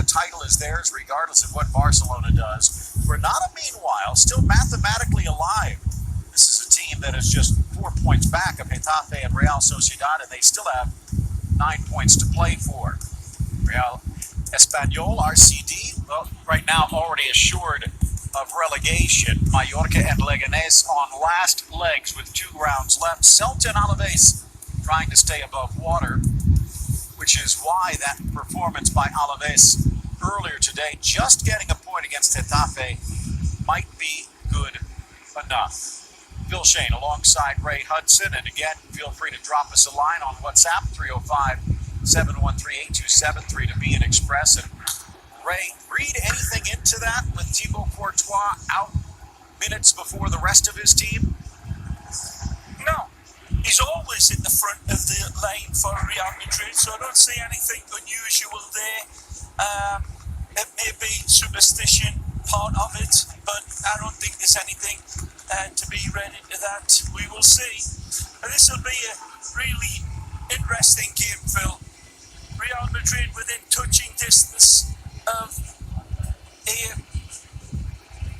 the title is theirs regardless of what Barcelona does. Granada, meanwhile, still mathematically alive. This is a team that is just 4 points back of Getafe and Real Sociedad, and they still have 9 points to play for. Real Espanyol, RCD, well, right now already assured of relegation. Mallorca and Leganés on last legs with 2 rounds left. Celta and Alaves trying to stay above water, which is why that performance by Alaves earlier today, just getting a point against Getafe, might be good enough. Phil Shane alongside Ray Hudson, and again, feel free to drop us a line on WhatsApp, 305-713-8273 to be an express. And Ray, read anything into that with Thibaut Courtois out minutes before the rest of his team? No. He's always in the front of the lane for Real Madrid, so I don't see anything unusual there. It may be superstition, part of it, but I don't think there's anything to be read into that. We will see. And this will be a really interesting game, Phil. Real Madrid within touching distance of a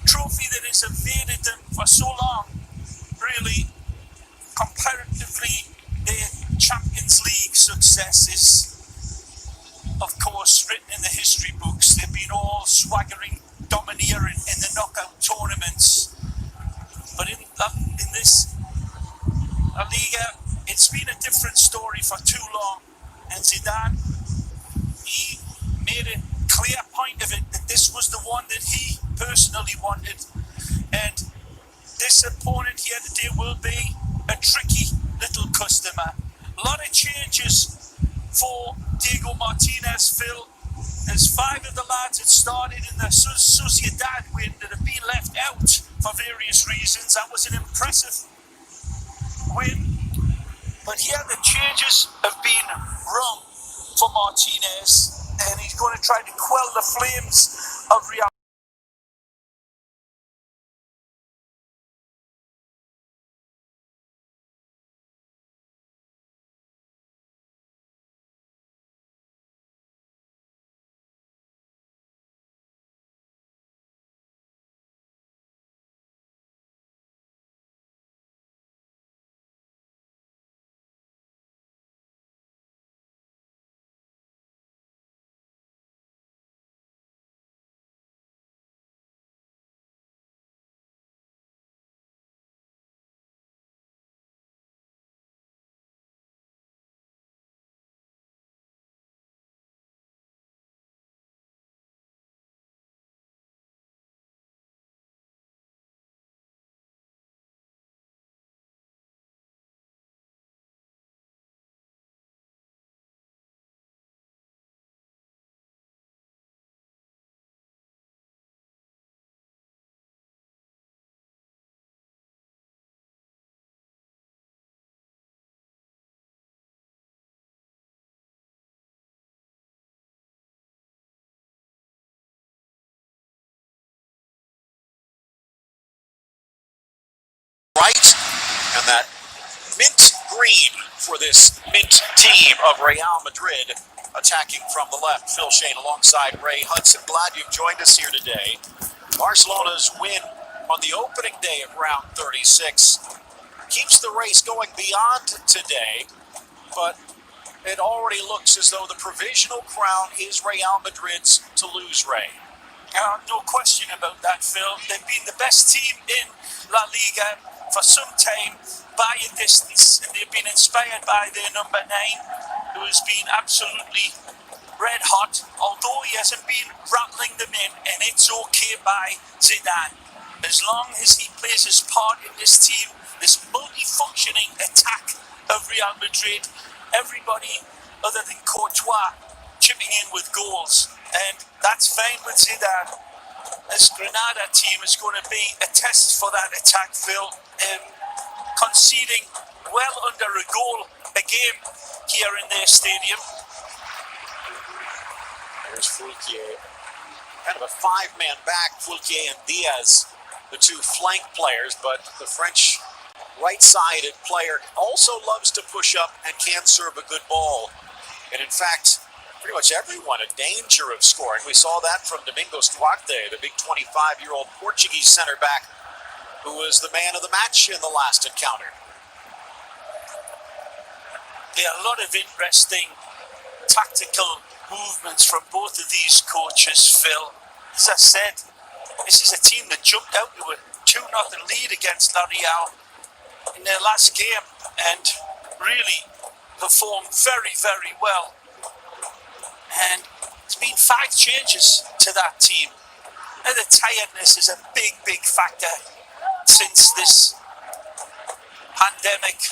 trophy that has evaded them for so long. Really, comparatively, their Champions League success is, of course, written in the history books. They've been all swaggering, domineering in the knockout tournaments. But in this La Liga, it's been a different story for too long. And Zidane, he made a clear point of it that this was the one that he personally wanted. And this opponent here today will be a tricky little customer. A lot of changes for Diego Martinez, Phil. There's 5 of the lads that started in the Sociedad win that have been left out for various reasons. That was an impressive win. But here the changes have been wrong for Martinez, and he's going to try to quell the flames of Real. Right, and that mint green for this mint team of Real Madrid, attacking from the left. Phil Shane alongside Ray Hudson. Glad you've joined us here today. Barcelona's win on the opening day of round 36 keeps the race going beyond today, but it already looks as though the provisional crown is Real Madrid's to lose, Ray. No question about that, Phil. They've been the best team in La Liga for some time by a distance, and they've been inspired by their number 9, who has been absolutely red hot, although he hasn't been rattling them in, and it's okay by Zidane. As long as he plays his part in this team, this multi-functioning attack of Real Madrid, everybody other than Courtois chipping in with goals, and that's fine with Zidane. This Granada team is going to be a test for that attack, Phil. Conceding well under a goal a game here in their stadium. There's Fulquier, kind of a 5-man back, Fulquier and Diaz, the 2 flank players, but the French right-sided player also loves to push up and can serve a good ball. And in fact, pretty much everyone in danger of scoring. We saw that from Domingos Duarte, the big 25-year-old Portuguese center back who was the man of the match in the last encounter. There are a lot of interesting tactical movements from both of these coaches, Phil. As I said, this is a team that jumped out to a 2-0 lead against La Real in their last game and really performed very, very well. And there's been 5 changes to that team. And the tiredness is a big, big factor since this pandemic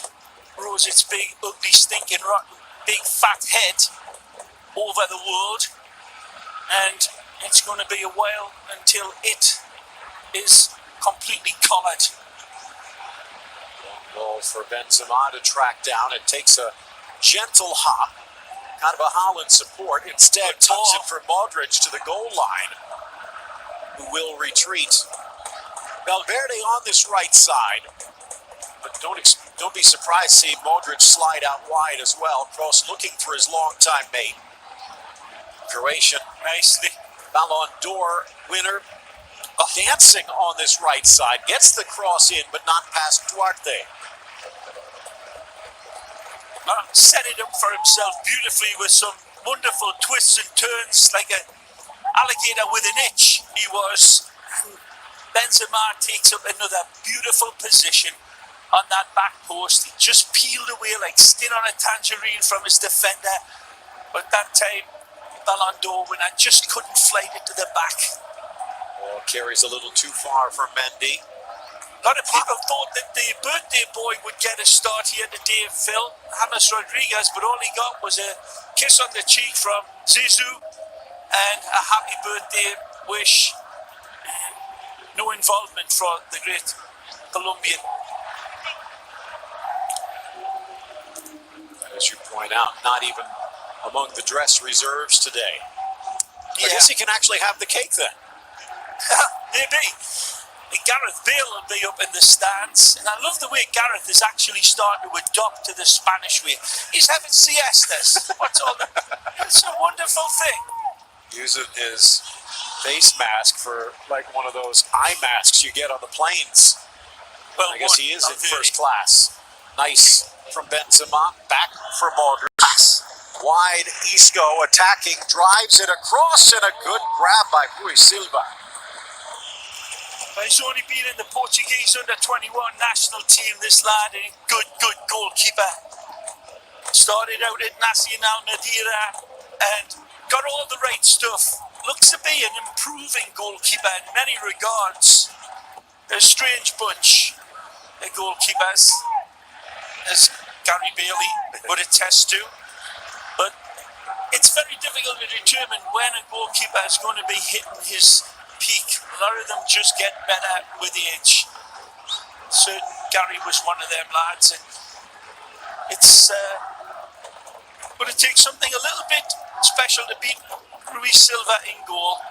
rose its big, ugly, stinking, rotten, big, fat head over the world. And it's going to be a while until it is completely collared. Goal for Benzema to track down. It takes a gentle hop, kind of a Holland support. Instead, tucks it for Modric to the goal line, who will retreat. Valverde on this right side, but don't be surprised to see Modric slide out wide as well. Kroos looking for his longtime mate. Croatian, Nicely. Ballon d'Or winner, dancing on this right side. Gets the cross in, but not past Duarte. Set it up for himself beautifully with some wonderful twists and turns, like an alligator with an itch he was. Benzema takes up another beautiful position on that back post. He just peeled away like skin on a tangerine from his defender, but that time Ballon d'Or winner just couldn't flight it to the back. Oh, carries a little too far for Mendy. A lot of people thought that the birthday boy would get a start here today, Phil, James Rodriguez, but all he got was a kiss on the cheek from Zizou and a happy birthday wish. No involvement for the great Colombian. As you point out, not even among the dress reserves today. I guess he can actually have the cake then. Maybe. Gareth Bale will be up in the stands, and I love the way Gareth is actually starting to adopt to the Spanish way. He's having siestas. It's a wonderful thing. Using his face mask for like one of those eye masks you get on the planes. Well, I guess he is in first class. Nice from Benzema, back for Modric. Wide, Isco attacking, drives it across, and a good grab by Rui Silva. He's only been in the Portuguese under-21 national team, this lad, and good goalkeeper. Started out at Nacional Madeira and got all the right stuff. Looks to be an improving goalkeeper in many regards. They're a strange bunch, the goalkeepers, as Gary Bailey would attest to. But it's very difficult to determine when a goalkeeper is going to be hitting his peak. A lot of them just get better with age. Certain Gary was one of them lads, and it's going to take something a little bit special to beat Rui Silva in goal.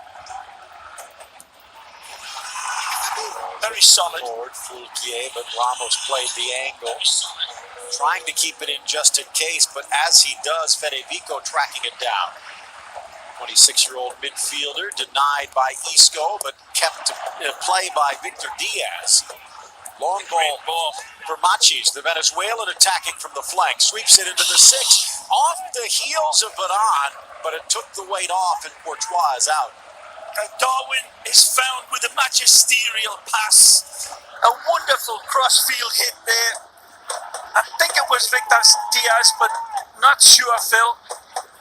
Very solid. Forward, Fulquier, but Ramos played the angle, trying to keep it in just in case, but as he does, Federico tracking it down. 26-year-old midfielder denied by Isco, but kept in play by Victor Diaz. Long ball for Machis, the Venezuelan attacking from the flank, sweeps it into the 6, off the heels of Varane, but it took the weight off and Courtois is out. Darwin is found with a magisterial pass. A wonderful cross-field hit there. I think it was Victor Diaz, but not sure, Phil.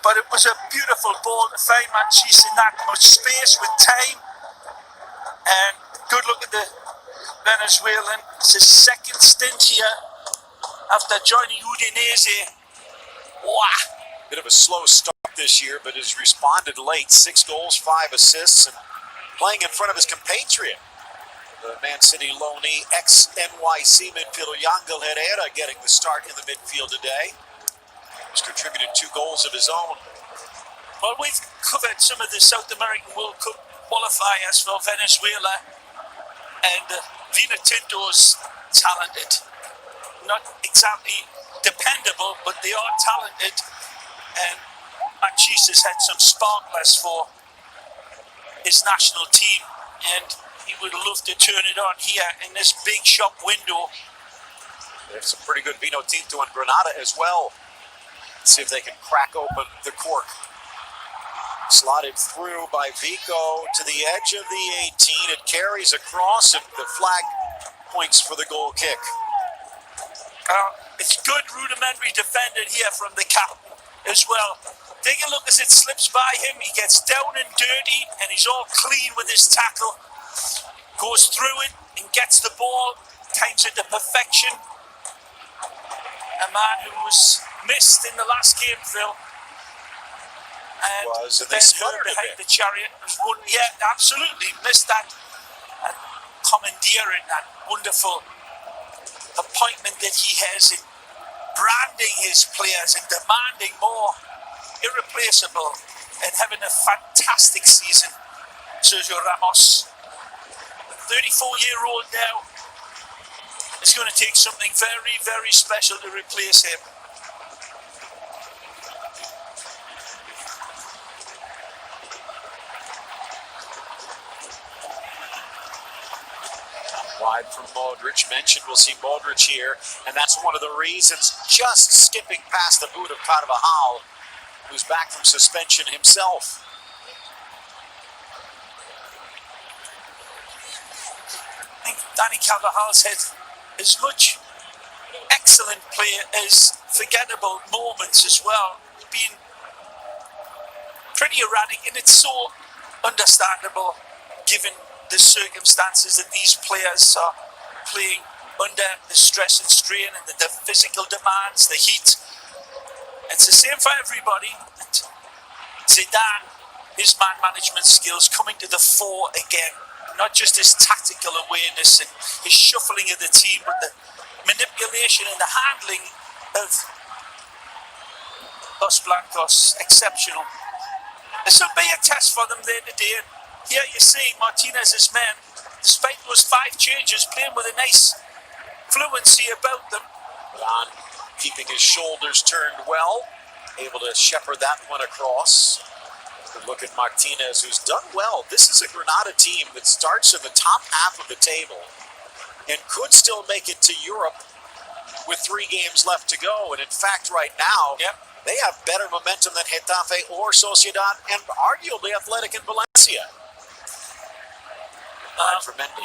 But it was a beautiful ball to find Machis in that much space with time. And good look at the Venezuelan. It's his second stint here after joining Udinese. Wow. Bit of a slow start this year, but has responded late. 6 goals, 5 assists, and playing in front of his compatriot, the Man City loanee, ex-NYC midfielder Yangel Herrera, getting the start in the midfield today. He's contributed 2 goals of his own. Well, we've covered some of the South American World Cup qualifiers for Venezuela, and Vinotinto's talented. Not exactly dependable, but they are talented. And Manchis has had some sparklers for his national team, and he would love to turn it on here in this big shop window. There's some pretty good Vino Tinto in Granada as well. Let's see if they can crack open the cork. Slotted through by Vico to the edge of the 18. It carries across, and the flag points for the goal kick. It's good rudimentary defending here from the captain as well. Take a look as it slips by him. He gets down and dirty, and he's all clean with his tackle. Goes through it and gets the ball, times it to perfection. A man who was missed in the last game, Phil. And they sputtered behind the chariot. Yeah, absolutely. Missed that commandeering, that wonderful appointment that he has in branding his players and demanding more. Irreplaceable and having a fantastic season. Sergio Ramos, 34-year-old now. It's going to take something very, very special to replace him. Wide from Modric. Mentioned we'll see Modric here, and that's one of the reasons, just skipping past the boot of Carvajal, who's back from suspension himself. I think Danny Carvajal's had as much excellent play as forgettable moments as well. He's been pretty erratic, and it's so understandable given the circumstances that these players are playing under, the stress and strain and the physical demands, the heat. It's the same for everybody. Zidane, his man management skills coming to the fore again. Not just his tactical awareness and his shuffling of the team, but the manipulation and the handling of Los Blancos. Exceptional. This will be a test for them there today. Here you see Martinez's men, despite those 5 changes, playing with a nice fluency about them. Jan keeping his shoulders turned well, able to shepherd that one across. Good look at Martinez, who's done well. This is a Granada team that starts in the top half of the table and could still make it to Europe with 3 games left to go. And in fact, right now, they have better momentum than Getafe or Sociedad and arguably Athletic and Valencia. For Mendy.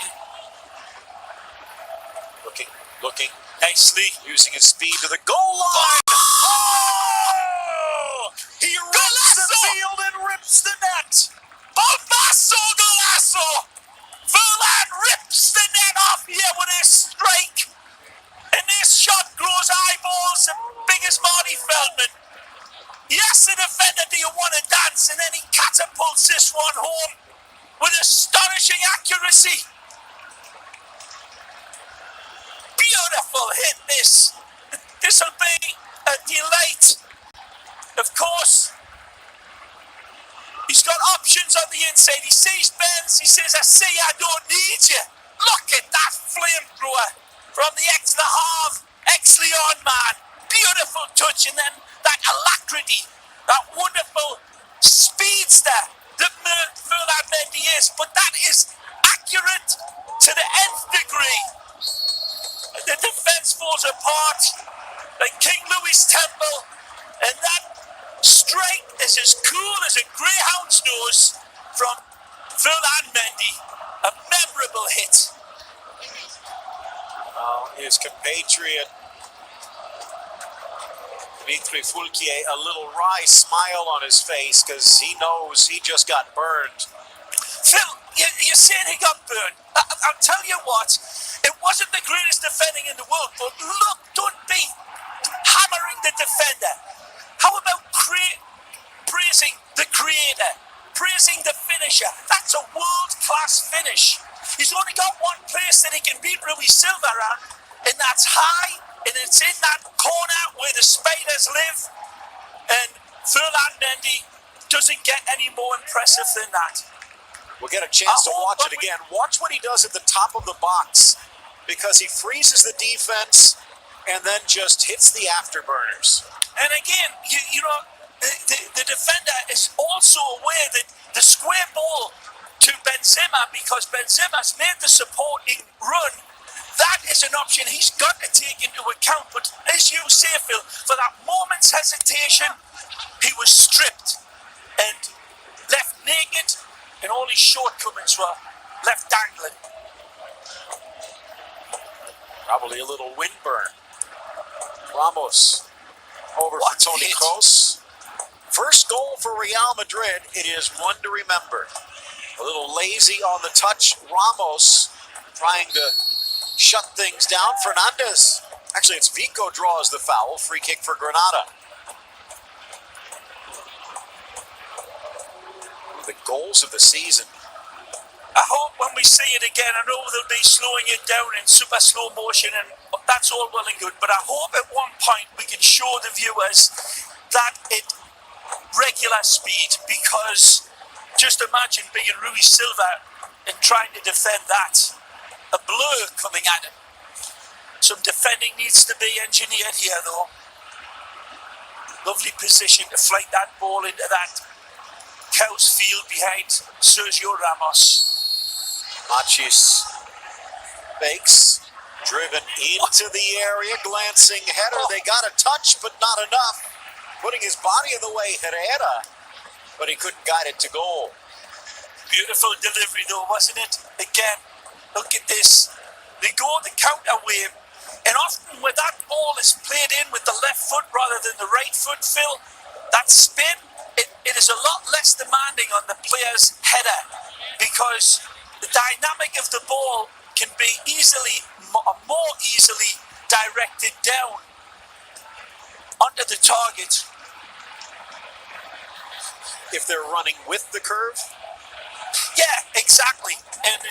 Looking nicely, using his speed to the goal line. Oh! He rips the field and rips the net. Bombasso Golasso! Verlan rips the net off here with his strike. And this shot grows eyeballs as big as Marty Feldman. He asks the defender, do you want to dance? And then he catapults this one home with astonishing accuracy. Beautiful hit, this. This will be a delight. Of course, he's got options on the inside. He sees Benz. He says, I see, I don't need you. Look at that flamethrower from the half. Ex-Leon man. Beautiful touch. And then that alacrity, that wonderful speedster that Ferland Mendy is. But that is accurate to the nth degree. The defense falls apart like King Louis' temple, and that strike is as cool as a greyhound's nose from Ferland Mendy. A memorable hit. His compatriot Dimitri Fulquier, a little wry smile on his face because he knows he just got burned. Phil, you're saying he got burned. I'll tell you what, it wasn't the greatest defending in the world, but look, don't be hammering the defender. How about praising the creator, praising the finisher? That's a world-class finish. He's only got one place that he can beat Rui Silva at, and that's high, and it's in that corner where the spiders live. And Ferland Mendy doesn't get any more impressive than that. We'll get a chance to watch it again. Watch what he does at the top of the box, because he freezes the defense and then just hits the afterburners. And again, you know, the defender is also aware that the square ball to Benzema, because Benzema's made the supporting run, that is an option he's got to take into account. But as you say, Phil, for that moment's hesitation, he was stripped and left naked, and all his shortcomings were left dangling. Probably a little windburn. Ramos over for Toni Kroos. First goal for Real Madrid. It is one to remember. A little lazy on the touch. Ramos trying to shut things down. Fernandes. Actually, it's Vico draws the foul. Free kick for Granada. The goals of the season. I hope when we see it again, I know they'll be slowing it down in super slow motion, and that's all well and good, but I hope at one point we can show the viewers that at regular speed, because just imagine being Rui Silva and trying to defend that. A blur coming at him. Some defending needs to be engineered here, though. Lovely position to flight that ball into that cow's field behind Sergio Ramos. Machis fakes, driven into the area, glancing header. They got a touch, but not enough. Putting his body in the way, Herrera, but he couldn't guide it to goal. Beautiful delivery, though, wasn't it? Again, look at this. They go the counter wave, and often when that ball is played in with the left foot rather than the right foot, Phil, that spin, it is a lot less demanding on the player's header, because the dynamic of the ball can be more easily directed down onto the target. If they're running with the curve? Yeah, exactly. And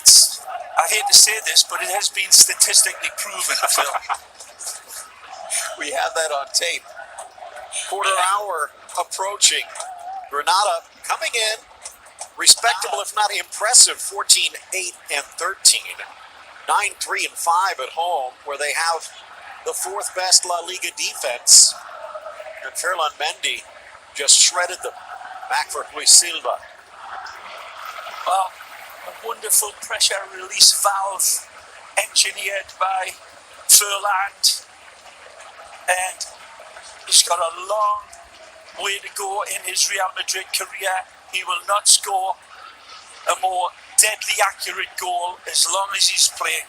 I hate to say this, but it has been statistically proven, Phil. We have that on tape. Quarter hour approaching. Granada coming in. Respectable, if not impressive, 14-8 and 13. 9-3 and 5 at home, where they have the fourth best La Liga defense. And Ferland Mendy just shredded them. Back for Luis Silva. Well, a wonderful pressure release valve engineered by Ferland. And he's got a long way to go in his Real Madrid career. He will not score a more deadly accurate goal as long as he's playing.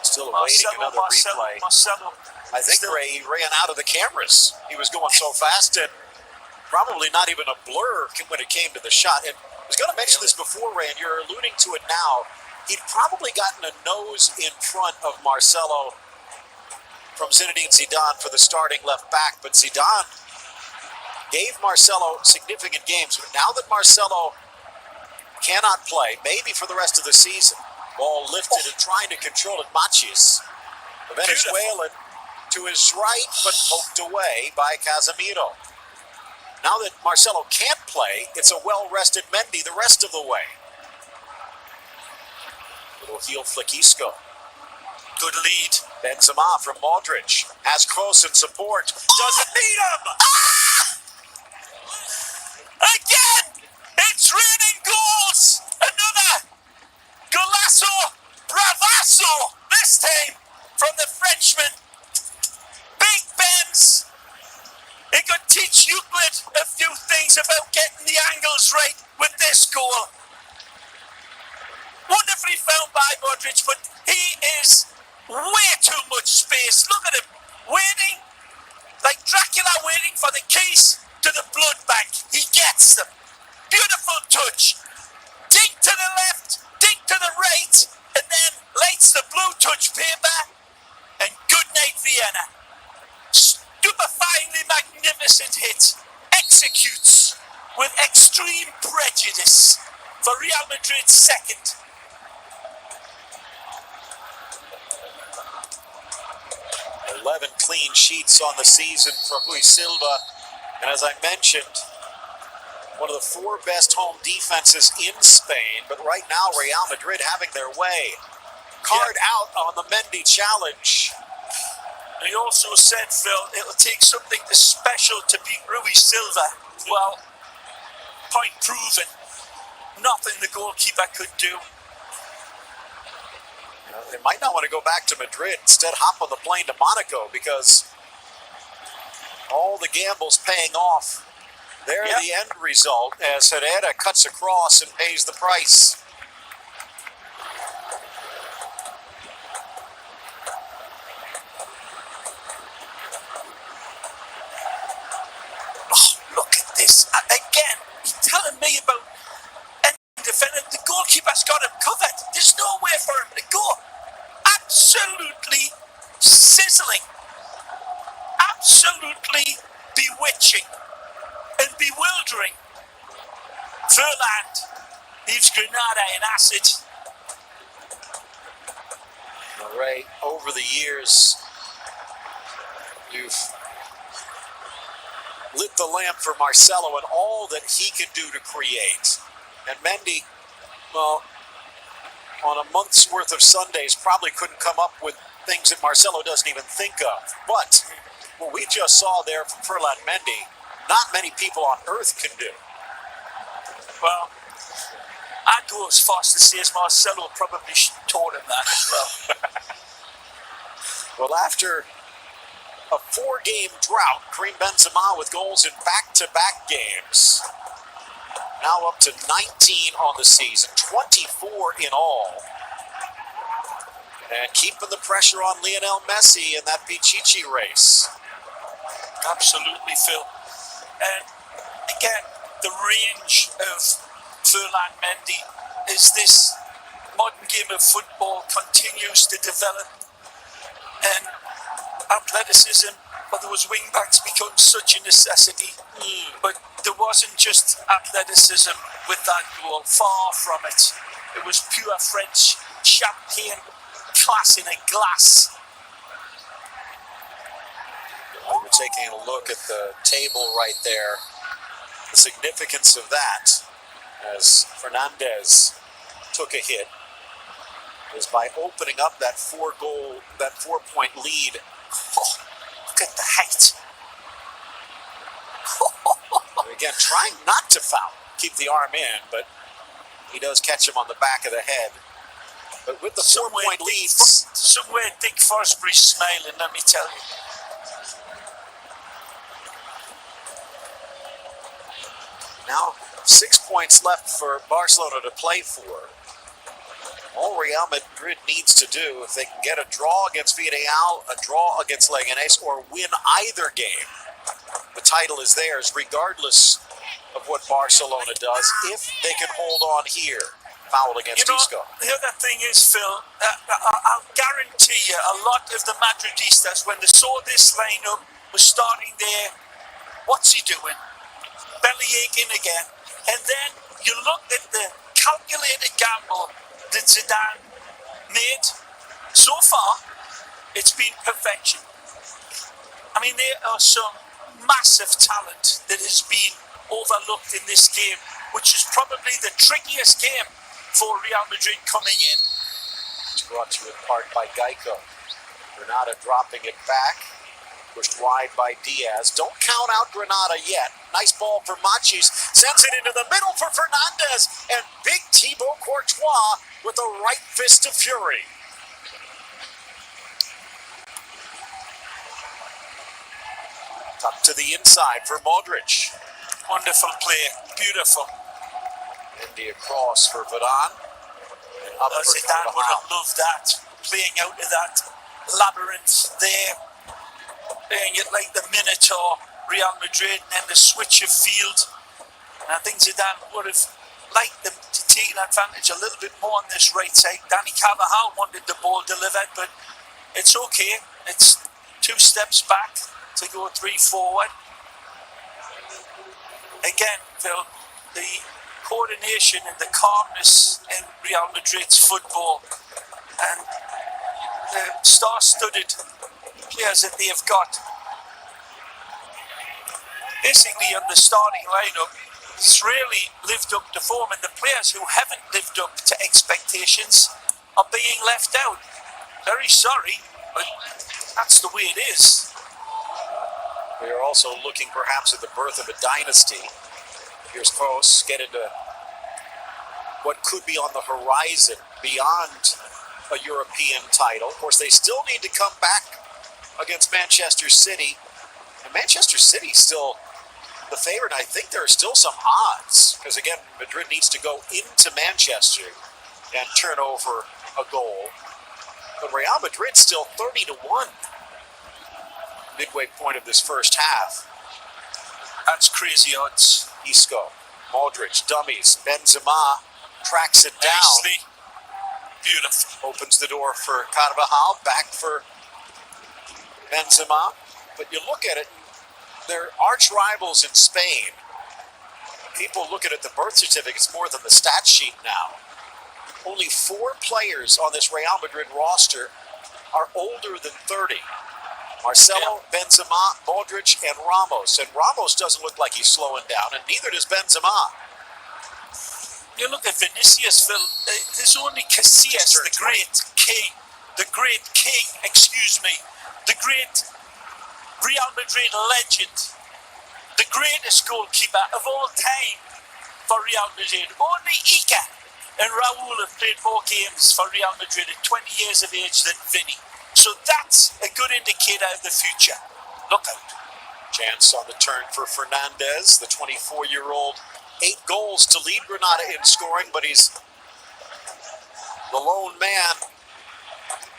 Still awaiting another replay. Marcelo. I think Ray ran out of the cameras. He was going so fast, and probably not even a blur when it came to the shot. And I was going to mention this before, Ray, and you're alluding to it now. He'd probably gotten a nose in front of Marcelo from Zinedine Zidane for the starting left back, but Zidane gave Marcelo significant games. But now that Marcelo cannot play, maybe for the rest of the season, ball lifted and trying to control it, Machis, the Venezuelan, to his right, but poked away by Casemiro. Now that Marcelo can't play, it's a well-rested Mendy the rest of the way. Little heel flick Isco. Good lead. Benzema from Modric. Has Kroos in support. Doesn't need him! Again! It's raining goals! Another golazo, bravasso, this time from the Frenchman. Big Benz. He could teach Euclid a few things about getting the angles right with this goal. Wonderfully found by Modric, but he is way too much space. Look at him, waiting, like Dracula waiting for the keys to the blood bank. He gets them. Beautiful touch. Dink to the left, dink to the right, and then lights the blue touch paper, and good night Vienna. Stupefyingly magnificent hit. Executes with extreme prejudice for Real Madrid's second. 11 clean sheets on the season for Luis Silva. And as I mentioned, one of the four best home defenses in Spain. But right now, Real Madrid having their way. Card out on the Mendy challenge. He also said, Phil, it'll take something special to beat Rui Silva. Well, point proven. Nothing the goalkeeper could do. They might not want to go back to Madrid. Instead, hop on the plane to Monaco because all the gambles paying off. There, Yep. The end result as Herrera cuts across and pays the price. Oh, look at this. Again, you're telling me about defender. The goalkeeper's got him covered. There's nowhere for him to go. Absolutely sizzling. Absolutely bewitching and bewildering. Furland leaves Granada in acid. Ray, over the years, you've lit the lamp for Marcelo and all that he can do to create. And Mendy, well, on a month's worth of Sundays, probably couldn't come up with things that Marcelo doesn't even think of. But what we just saw there from Ferland Mendy, not many people on earth can do. Well, I'd go as far as to say as Marcelo probably taught him that as well. Well, after a 4-game drought, Karim Benzema with goals in back-to-back games. Now up to 19 on the season, 24 in all. And keeping the pressure on Lionel Messi in that Pichichi race. Absolutely, Phil. And again, the range of Ferland Mendy as this modern game of football continues to develop. And athleticism for those wing-backs becomes such a necessity. But there wasn't just athleticism with that goal. Far from it. It was pure French champagne class in a glass. Well, we're taking a look at the table right there. The significance of that, as Fernandez took a hit, is by opening up that 4-point lead. Oh, look at the height. Again, trying not to foul, keep the arm in, but he does catch him on the back of the head. But with the 4-point leads, somewhere Dick Forsberry's smiling, let me tell you. now 6 points left for Barcelona to play for. All Real Madrid needs to do, if they can get a draw against Villarreal, a draw against Leganés, or win either game, the title is theirs, regardless of what Barcelona does, if they can hold on here. Foul against Isco. The other thing is, Phil, I'll guarantee you a lot of the Madridistas, when they saw this lineup, was starting there, what's he doing? Belly aching again. And then you look at the calculated gamble that Zidane made. So far, it's been perfection. I mean, there are some massive talent that has been overlooked in this game, which is probably the trickiest game for Real Madrid coming in. It's brought to you in part by Geico. Granada dropping it back. Pushed wide by Diaz. Don't count out Granada yet. Nice ball for Machis. Sends it into the middle for Fernandez. And big Thibaut Courtois with a right fist of fury. Up to the inside for Modric. Wonderful play. Beautiful. India cross for Varane. And up for Zidane would have loved that. Playing out of that labyrinth there. Playing it like the Minotaur, Real Madrid, and then the switch of field. And I think Zidane would have liked them to take advantage a little bit more on this right side. Danny Carvajal wanted the ball delivered, but it's okay. It's 2 steps back to go 3 forward. Again, Phil, the coordination and the calmness in Real Madrid's football and the star-studded players that they have got. Basically, on the starting lineup, it's really lived up to form, and the players who haven't lived up to expectations are being left out. Very sorry, but that's the way it is. We are also looking perhaps at the birth of a dynasty. Here's Kroos get into what could be on the horizon beyond a European title. Of course, they still need to come back against Manchester City. And Manchester City still the favorite. I think there are still some odds because, again, Madrid needs to go into Manchester and turn over a goal. But Real Madrid still 30-1 midway point of this first half. That's crazy odds. Isco, Modric, dummies, Benzema tracks it down. Nicely. Beautiful. Opens the door for Carvajal, back for Benzema. But you look at it, they're arch rivals in Spain. People looking at the birth certificates more than the stat sheet now. Only 4 players on this Real Madrid roster are older than 30. Marcelo, Benzema, Modric, and Ramos. And Ramos doesn't look like he's slowing down, and neither does Benzema. You look at Vinicius, Phil, there's only Casillas, the great king, the great Real Madrid legend, the greatest goalkeeper of all time for Real Madrid. Only Ica and Raul have played more games for Real Madrid at 20 years of age than Vinny. So that's a good indicator of the future. Look out. Chance on the turn for Fernandez, the 24-year-old. 8 goals to lead Granada in scoring, but he's the lone man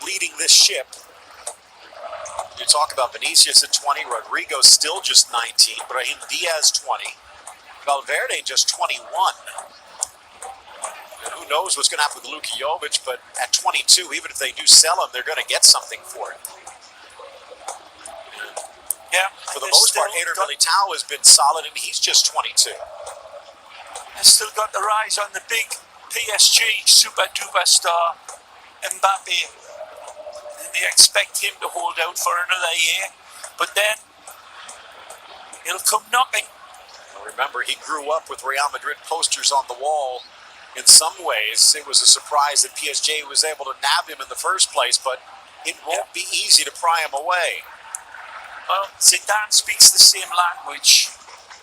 leading this ship. You talk about Vinicius at 20, Rodrigo still just 19, Brahim Diaz 20, Valverde just 21. And who knows what's going to happen with Luka Jovic, but at 22, even if they do sell him, they're going to get something for it. Yeah, for the most part, Eder Militao has been solid, and he's just 22. They've still got their eyes on the big PSG super-duper star, Mbappe. And they expect him to hold out for another year. But then, he'll come knocking. Remember, he grew up with Real Madrid posters on the wall. In some ways, it was a surprise that PSG was able to nab him in the first place, but it won't be easy to pry him away. Well, Zidane speaks the same language.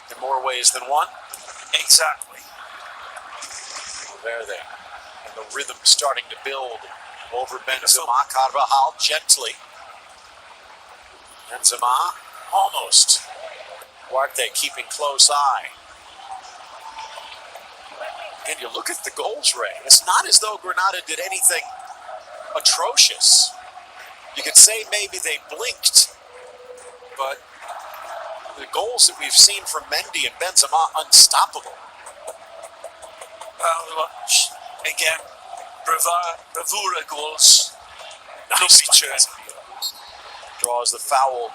In more ways than one. Exactly. There. And the rhythm starting to build over Benzema. Carvajal gently. Benzema almost. Duarte keeping close eye. And you look at the goals, Ray. It's not as though Granada did anything atrocious. You could say maybe they blinked, but the goals that we've seen from Mendy and Benzema, unstoppable. Well, again, bravura goals. Nice. Draws the foul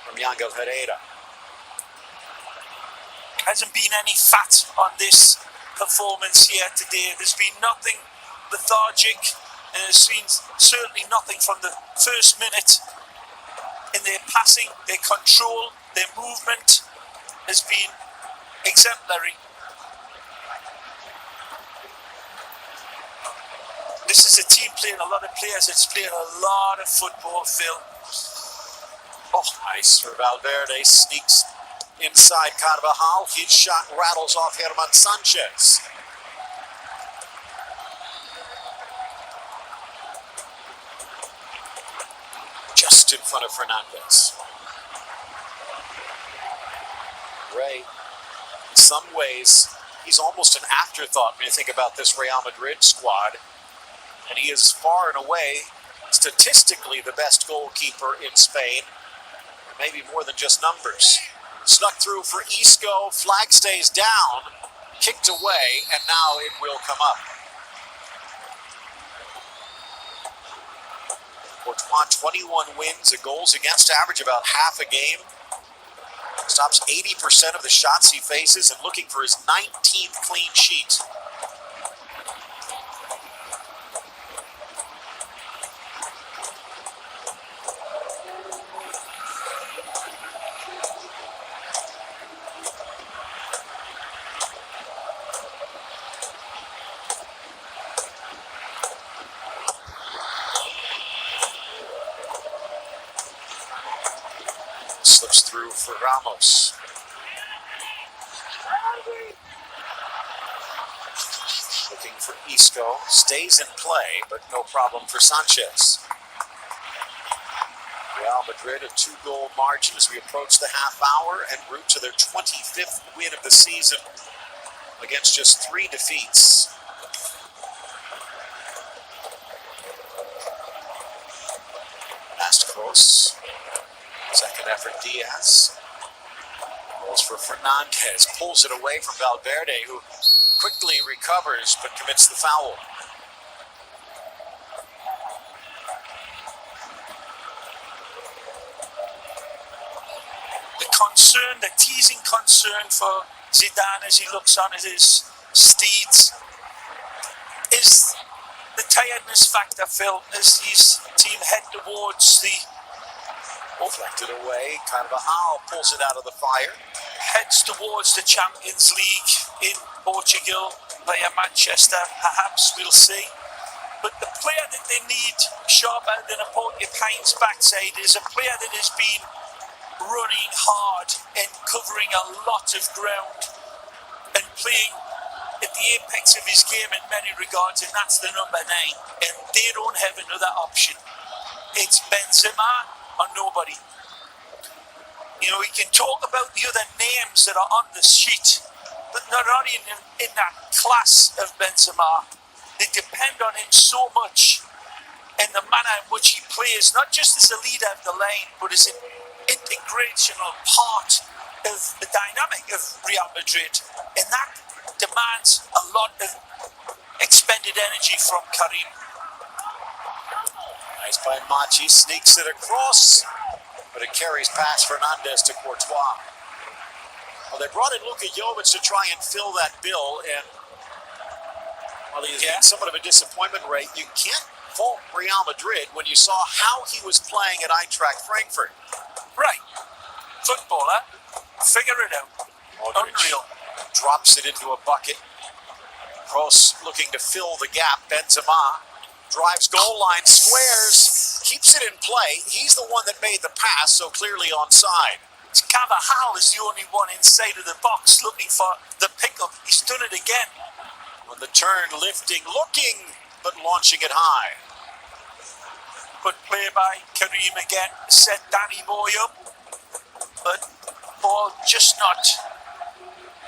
from Yangel Herrera. Hasn't been any fat on this performance here today. There's been nothing lethargic, and there's been certainly nothing from the first minute. In their passing, their control, their movement has been exemplary. This is a team playing a lot of players. It's playing a lot of football, Phil. Oh, nice for Valverde. Sneaks inside Carvajal. His shot rattles off Herman Sanchez. Just in front of Fernandez. Ray, in some ways, he's almost an afterthought when you think about this Real Madrid squad. And he is far and away, statistically, the best goalkeeper in Spain. Maybe more than just numbers. Snuck through for Isco, flag stays down, kicked away, and now it will come up. Courtois, 21 wins, a goals against average about half a game. Stops 80% of the shots he faces and looking for his 19th clean sheet. slips through for Ramos. Looking for Isco. Stays in play, but no problem for Sanchez. Real Madrid a 2-goal margin as we approach the half hour en route to their 25th win of the season against just 3 defeats. Last cross. Second effort, Diaz. Goes for Fernandez. Pulls it away from Valverde, who quickly recovers but commits the foul. The teasing concern for Zidane as he looks on at his steeds is the tiredness factor, Phil, as his team head towards the... Deflected away, Carvajal pulls it out of the fire. Heads towards the Champions League in Portugal via Manchester, perhaps, we'll see. But the player that they need sharper than a porcupine's backside is a player that has been running hard and covering a lot of ground and playing at the apex of his game in many regards, and that's the number 9. And they don't have another option. It's Benzema or nobody. You know, we can talk about the other names that are on the sheet, but they're not in that class of Benzema. They depend on him so much and the manner in which he plays, not just as a leader of the line, but as an integrational part of the dynamic of Real Madrid. And that demands a lot of expended energy from Karim. Nice by Machi, sneaks it across, but it carries past Fernandez to Courtois. Well, they brought in Luka Jovic to try and fill that bill, and while he's been somewhat of a disappointment rate, you can't fault Real Madrid when you saw how he was playing at Eintracht Frankfurt. Right. Footballer, figure it out. Modric Unreal. drops it into a bucket. Kroos looking to fill the gap. Benzema drives goal line, squares, keeps it in play. He's the one that made the pass, so clearly onside. Carvajal is the only one inside of the box looking for the pickup. He's done it again. On the turn, lifting, looking, but launching it high. Good play by Karim again, set Danny Boy up, but ball just not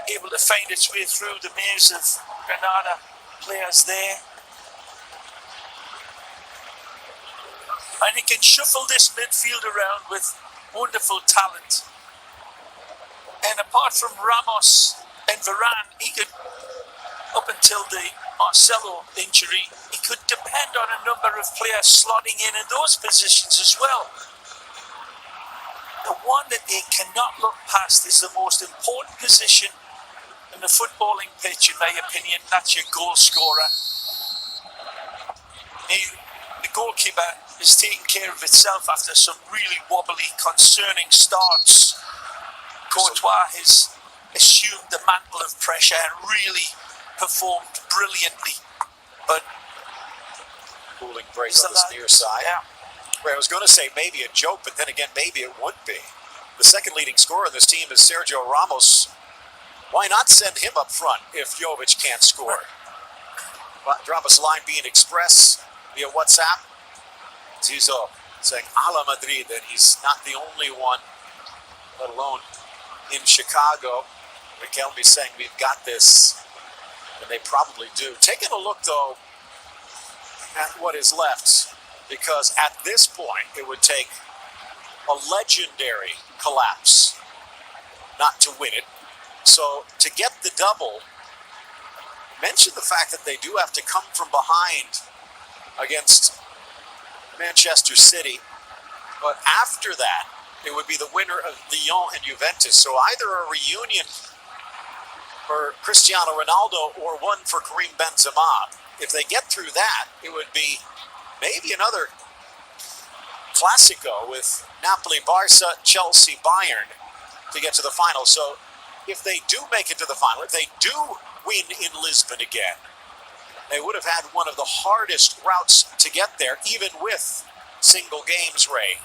able to find its way through the maze of Granada players there. And he can shuffle this midfield around with wonderful talent. And apart from Ramos and Varane, he could, up until the Marcelo injury, he could depend on a number of players slotting in those positions as well. The one that they cannot look past is the most important position in the footballing pitch, in my opinion. That's your goal scorer. The goalkeeper is taking care of itself after some really wobbly, concerning starts. Courtois has assumed the mantle of pressure and really performed brilliantly. But cooling break on the near side. Yeah. Where I was going to say maybe a joke, but then again, maybe it would be. The second leading scorer in this team is Sergio Ramos. Why not send him up front if Jovic can't score? But drop us a line being express via WhatsApp. Zizo saying a la Madrid, that he's not the only one, let alone in Chicago. Riquelme saying we've got this, and they probably do. Taking a look, though, at what is left, because at this point, it would take a legendary collapse not to win it. So to get the double, mention the fact that they do have to come from behind against Manchester City. But after that, it would be the winner of Lyon and Juventus. So either a reunion for Cristiano Ronaldo or one for Karim Benzema. If they get through that, it would be maybe another Classico with Napoli, Barca, Chelsea, Bayern to get to the final. So if they do make it to the final, if they do win in Lisbon again, they would have had one of the hardest routes to get there, even with single games, Ray.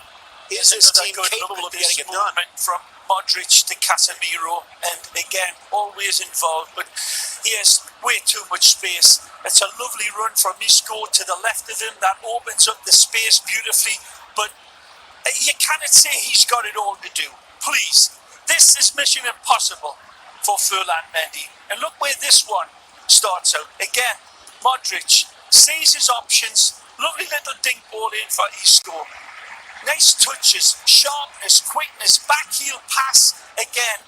Is this team capable of getting it done? From Modric to Casemiro, and again, always involved, but he has way too much space. It's a lovely run from Isco to the left of him that opens up the space beautifully, but you cannot say he's got it all to do. Please, this is mission impossible for Furlan Mendy. And look where this one starts out. Again, Modric sees his options, lovely little dink ball in for Isco. Nice touches, sharpness, quickness, back heel pass again.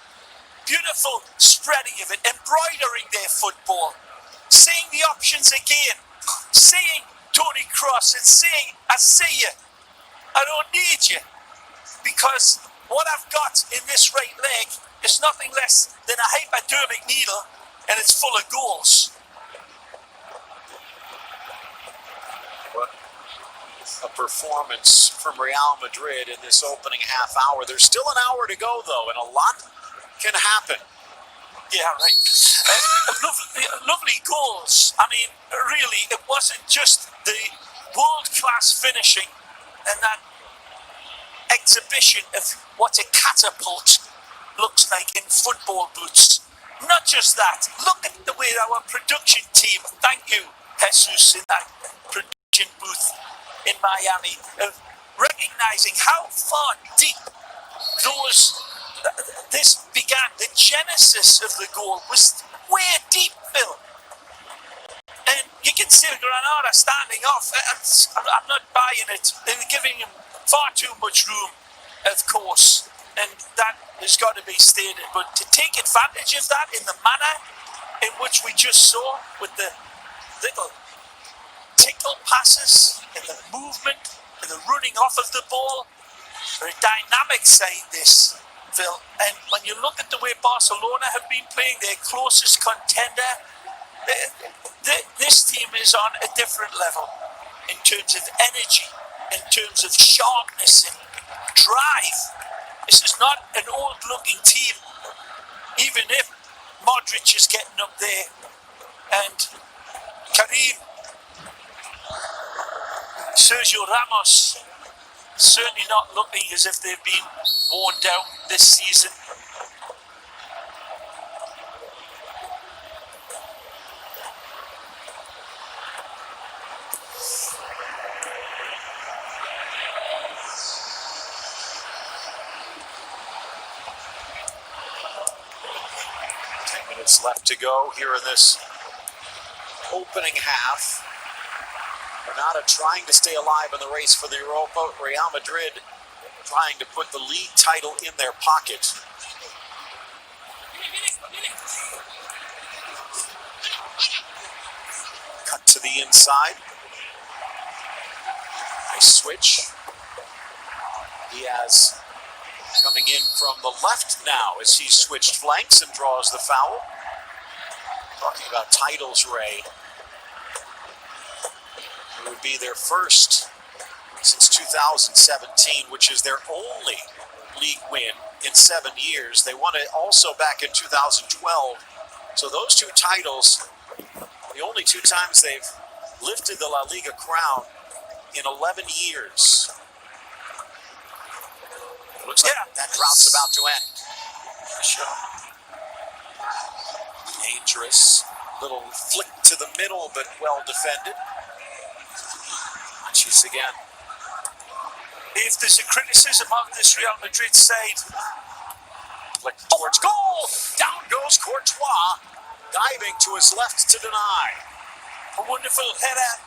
Beautiful spreading of it, embroidering their football. Seeing the options again. Seeing Tony Cross and saying, I see you. I don't need you. Because what I've got in this right leg is nothing less than a hypodermic needle, and it's full of goals. A performance from Real Madrid in this opening half hour. There's still an hour to go, though, and a lot can happen. Yeah, right. Lovely goals. I mean, really, it wasn't just the world-class finishing and that exhibition of what a catapult looks like in football boots. Not just that. Look at the way our production team, thank you, Jesus, in that production booth in Miami, recognizing how far deep this began. The genesis of the goal was way deep, Phil. And you can see Granada standing off. I'm not buying it. They're giving him far too much room, of course, and that has got to be stated. But to take advantage of that in the manner in which we just saw, with the little tickle passes and the movement and the running off of the ball, they're a dynamic side, this, Phil. And when you look at the way Barcelona have been playing, their closest contender, this team is on a different level in terms of energy, in terms of sharpness and drive. This is not an old-looking team, even if Modric is getting up there and Karim, Sergio Ramos, certainly not looking as if they've been worn down this season. Left to go here in this opening half. Granada trying to stay alive in the race for the Europa. Real Madrid trying to put the league title in their pocket. Cut to the inside. Nice switch. Diaz coming in from the left now as he switched flanks and draws the foul. Talking about titles, Ray. It would be their first since 2017, which is their only league win in 7 years. They won it also back in 2012. So those two titles, the only two times they've lifted the La Liga crown in 11 years. It looks like that drought's about to end. Sure. Dangerous. Little flick to the middle, but well defended. She's again. If there's a criticism of this Real Madrid side, flick towards goal. Down goes Courtois, diving to his left to deny. A wonderful header.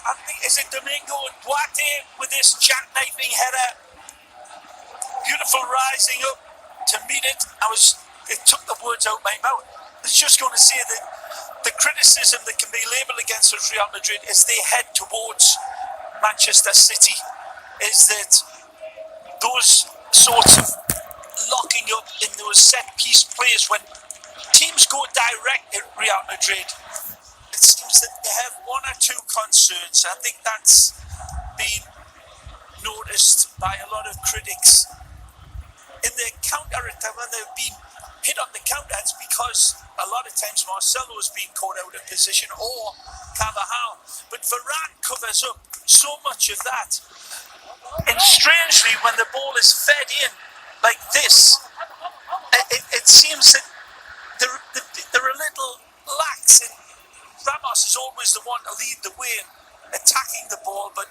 I think, is it Domingo Duarte with this jackknifing header? Beautiful rising up to meet it. It took the words out of my mouth. I was just going to say that the criticism that can be labelled against Real Madrid as they head towards Manchester City is that those sorts of locking up in those set piece plays, when teams go direct at Real Madrid, it seems that they have one or two concerns. I think that's been noticed by a lot of critics. In their counter-attack, when they've been hit on the counter, it's because a lot of times Marcelo has been caught out of position, or Carvajal. But Varane covers up so much of that. And strangely, when the ball is fed in like this, it seems that they're a little lax. And Ramos is always the one to lead the way, attacking the ball. But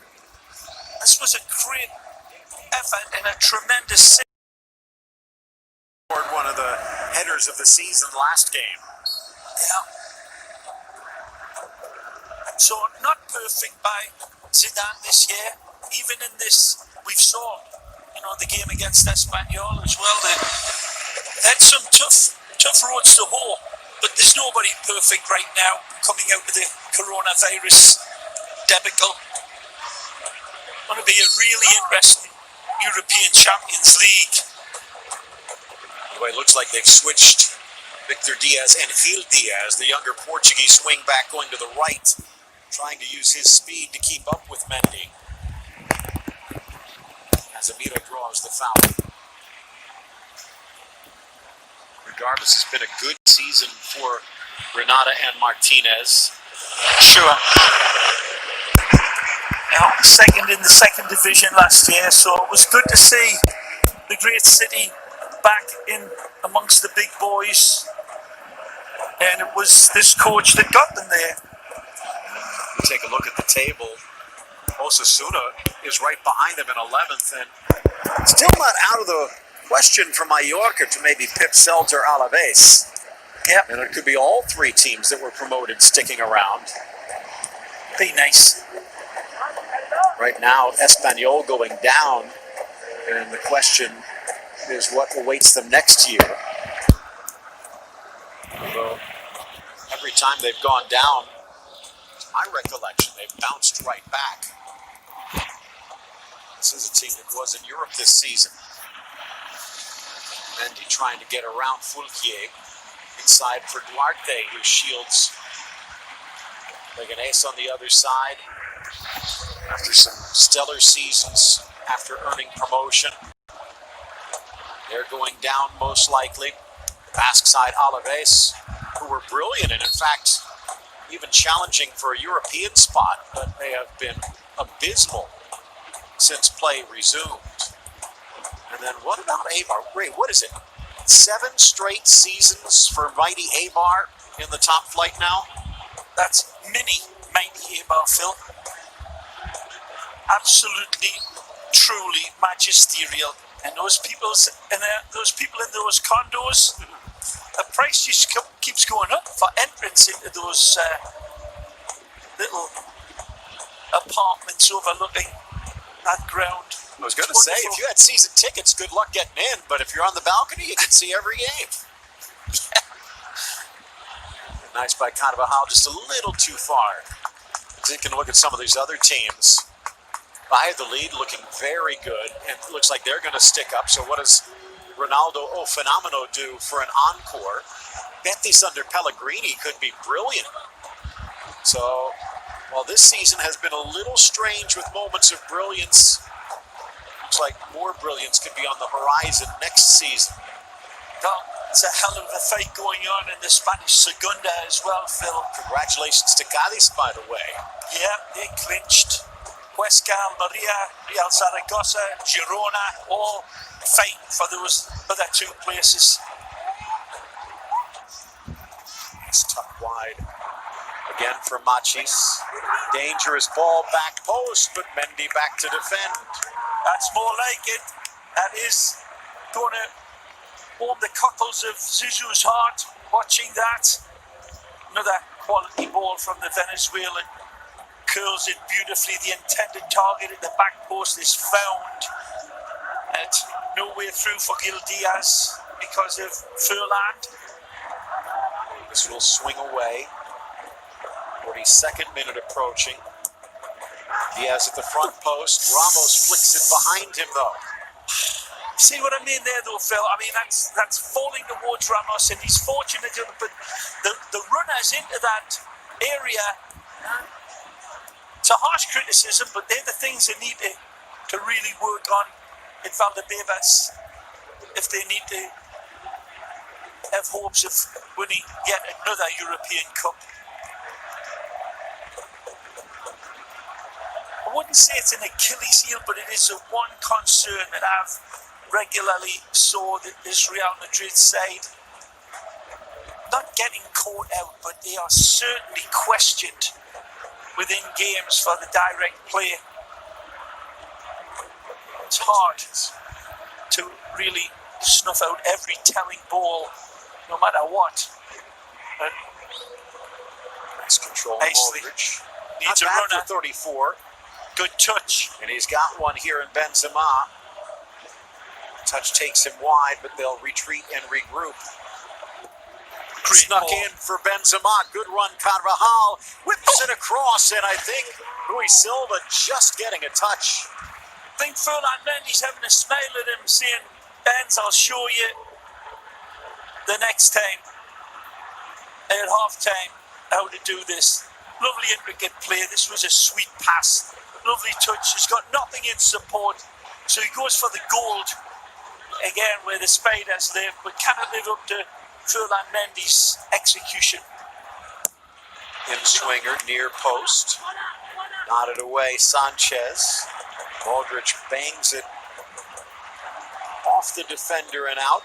this was a great effort and a tremendous save. One of the headers of the season last game. Yeah. So not perfect by Zidane this year. Even in this, we've saw, the game against Espanyol as well. They had some tough roads to hoe, but there's nobody perfect right now coming out of the coronavirus debacle. Going to be a really interesting European Champions League. Anyway, it looks like they've switched Victor Diaz and Gil Diaz, the younger Portuguese wing back, going to the right, trying to use his speed to keep up with Mendy. As Amira draws the foul. Regardless, it's been a good season for Granada and Martinez. Sure. Now, second in the second division last year, so it was good to see the great city back in amongst the big boys. And it was this coach that got them there. Take a look at the table. Osasuna is right behind them in 11th, and still not out of the question for Mallorca to maybe pip Celta or Alaves. Yep. And it could be all three teams that were promoted sticking around. Be nice. Right now, Espanyol going down, and the question is what awaits them next year. Although every time they've gone down, to my recollection, they've bounced right back. This is a team that was in Europe this season. Mendy trying to get around Fulquier. Inside for Duarte, who shields Leganés on the other side. After some stellar seasons, after earning promotion. They're going down most likely. Basque side Alaves, who were brilliant and in fact even challenging for a European spot, but they have been abysmal since play resumed. And then what about Eibar? Ray, what is it? 7 straight seasons for mighty Eibar in the top flight now? That's mighty Eibar, Phil. Absolutely, truly magisterial. And those people in those condos, the price just keeps going up for entrance into those little apartments overlooking that ground. I was going to say, if you had season tickets, good luck getting in. But if you're on the balcony, you can see every game. Nice by Carvajal, just a little too far. Taking a look at some of these other teams. Valladolid looking very good, and it looks like they're going to stick up. So what does Ronaldo Fenomeno do for an encore? Betis under Pellegrini could be brilliant. So while this season has been a little strange with moments of brilliance, looks like more brilliance could be on the horizon next season. Well, it's a hell of a fight going on in the Spanish Segunda as well, Phil. Congratulations to Cádiz, by the way. Yeah, they clinched. Huesca, Almeria, Real Zaragoza, Girona, all fighting for those other 2 places. It's tucked wide. Again for Machis. Dangerous ball back post, but Mendy back to defend. That's more like it. That is going to warm the cockles of Zizou's heart watching that. Another quality ball from the Venezuelan. Curls it beautifully. The intended target at the back post is found. And no way through for Gil Diaz because of Furland. This will swing away. 42nd minute approaching. Diaz at the front post. Ramos flicks it behind him, though. See what I mean there, though, Phil? I mean, that's falling towards Ramos, and he's fortunate, but the runners into that area, it's a harsh criticism, but they're the things they need to really work on in Valdebebas if they need to have hopes of winning yet another European Cup. I wouldn't wouldn't say it's an Achilles heel, but it is the one concern that I've regularly saw that this Real Madrid side not getting caught out, but they are certainly questioned within games for the direct play. It's hard to really snuff out every telling ball, no matter what. But nice control, nicely. Modric. Needs a Not bad runner. for 34. Good touch. And he's got one here in Benzema. Touch takes him wide, but they'll retreat and regroup. Great Snuck ball. in for Benzema. Good run, Carvajal. Whips it across, and I think Luis Silva just getting a touch. I think Furlan Mendy's having a smile at him, saying, Benz, I'll show you the next time at half-time how to do this. Lovely intricate play. This was a sweet pass. Lovely touch. He's got nothing in support. So he goes for the gold again where the Spiders live, but cannot live up to Furlan Mendy's execution. In swinger, near post. Nodded away, Sanchez. Modric bangs it off the defender and out.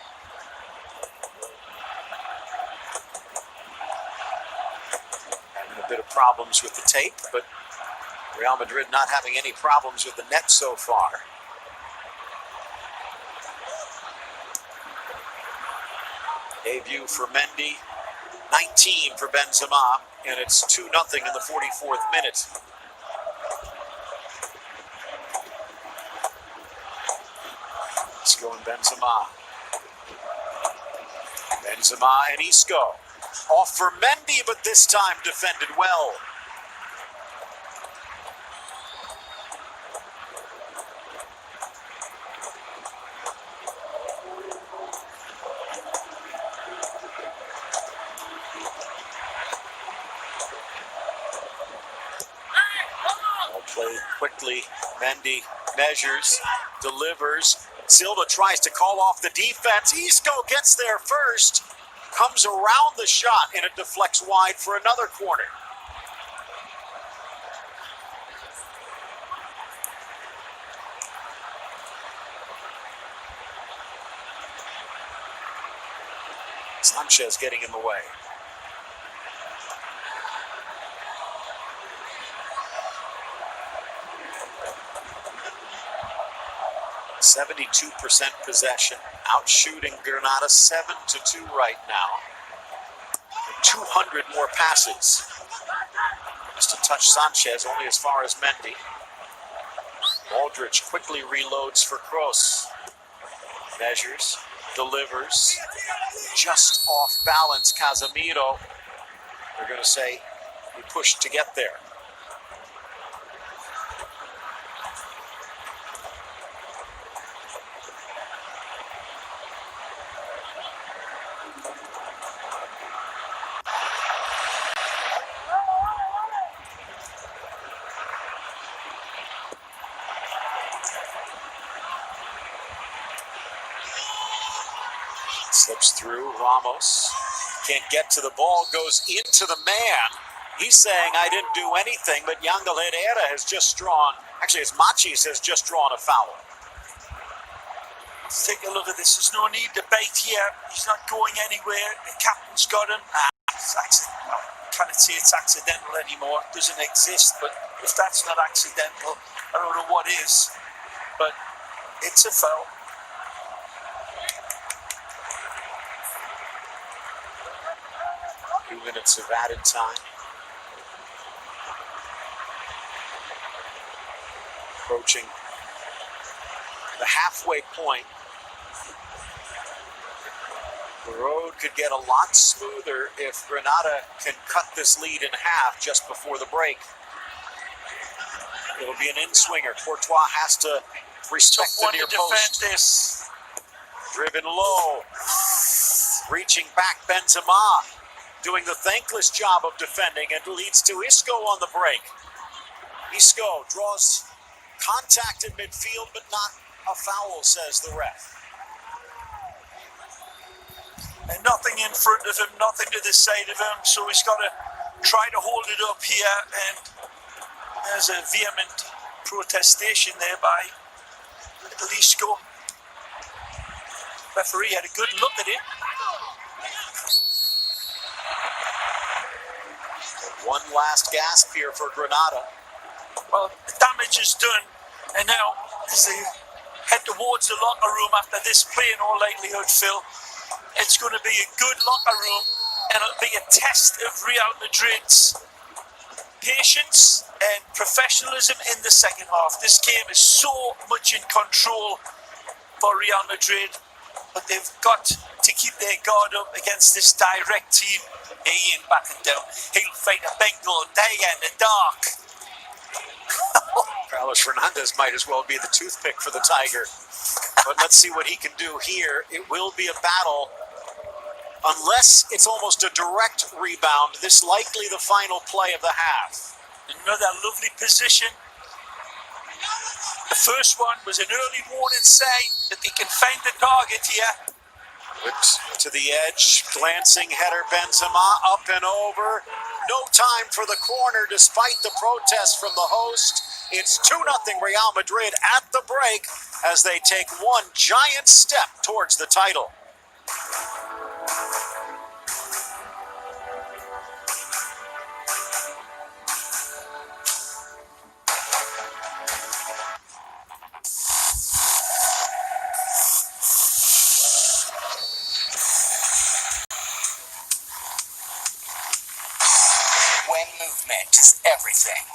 Having a bit of problems with the tape, but Real Madrid not having any problems with the net so far. Debut for Mendy, 19 for Benzema, and it's 2-0 in the 44th minute. Let's go in Benzema. Benzema and Isco. Off for Mendy, but this time defended well. Played quickly. Mendy measures, delivers. Silva tries to call off the defense. Isco gets there first, comes around the shot, and it deflects wide for another corner. Sanchez getting in the way. 72% possession, outshooting Granada 7-2 right now. And 200 more passes. Just a touch Sanchez, only as far as Mendy. Modric quickly reloads for Kroos. Measures, delivers. Just off balance, Casemiro. They're going to say he pushed to get there. Slips through, Ramos can't get to the ball, goes into the man. He's saying, I didn't do anything, but Yangel Herrera has just drawn, actually it's Machis has just drawn a foul. Let's take a look at this. There's no need to debate here. He's not going anywhere. The captain's got him. It's accidental. I can't say it's accidental anymore. It doesn't exist, but if that's not accidental, I don't know what is. But it's a foul. Few minutes of added time. Approaching the halfway point. The road could get a lot smoother if Granada can cut this lead in half just before the break. It'll be an in-swinger. Courtois has to respect the near post. This. Driven low. Reaching back, Benzema. Doing the thankless job of defending, and leads to Isco on the break. Isco draws contact in midfield, but not a foul, says the ref. And nothing in front of him, nothing to the side of him, so he's got to try to hold it up here, and there's a vehement protestation there by Lisco. Referee had a good look at it. One last gasp here for Granada. Well, the damage is done, and now as they head towards the locker room after this play, in all likelihood, Phil, it's going to be a good locker room, and it'll be a test of Real Madrid's patience and professionalism in the second half. This game is so much in control for Real Madrid, but they've got to keep their guard up against this direct team. He ain't backing down. He'll fight a Bengal day in the dark. Carlos Fernandez might as well be the toothpick for the Tiger. But let's see what he can do here. It will be a battle. Unless it's almost a direct rebound, this likely the final play of the half. Another lovely position. The first one was an early warning sign that they can find the target here. Whipped to the edge, glancing header, Benzema up and over. No time for the corner despite the protest from the host. It's 2-0 Real Madrid at the break as they take one giant step towards the title. When movement is everything,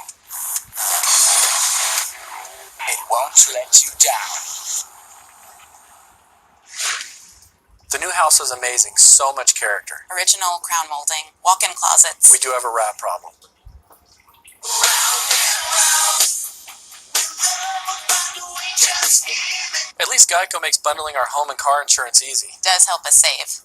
it won't let you down. The new house is amazing. So much character. Original crown molding, walk-in closets. We do have a rat problem. At least Geico makes bundling our home and car insurance easy. Does help us save.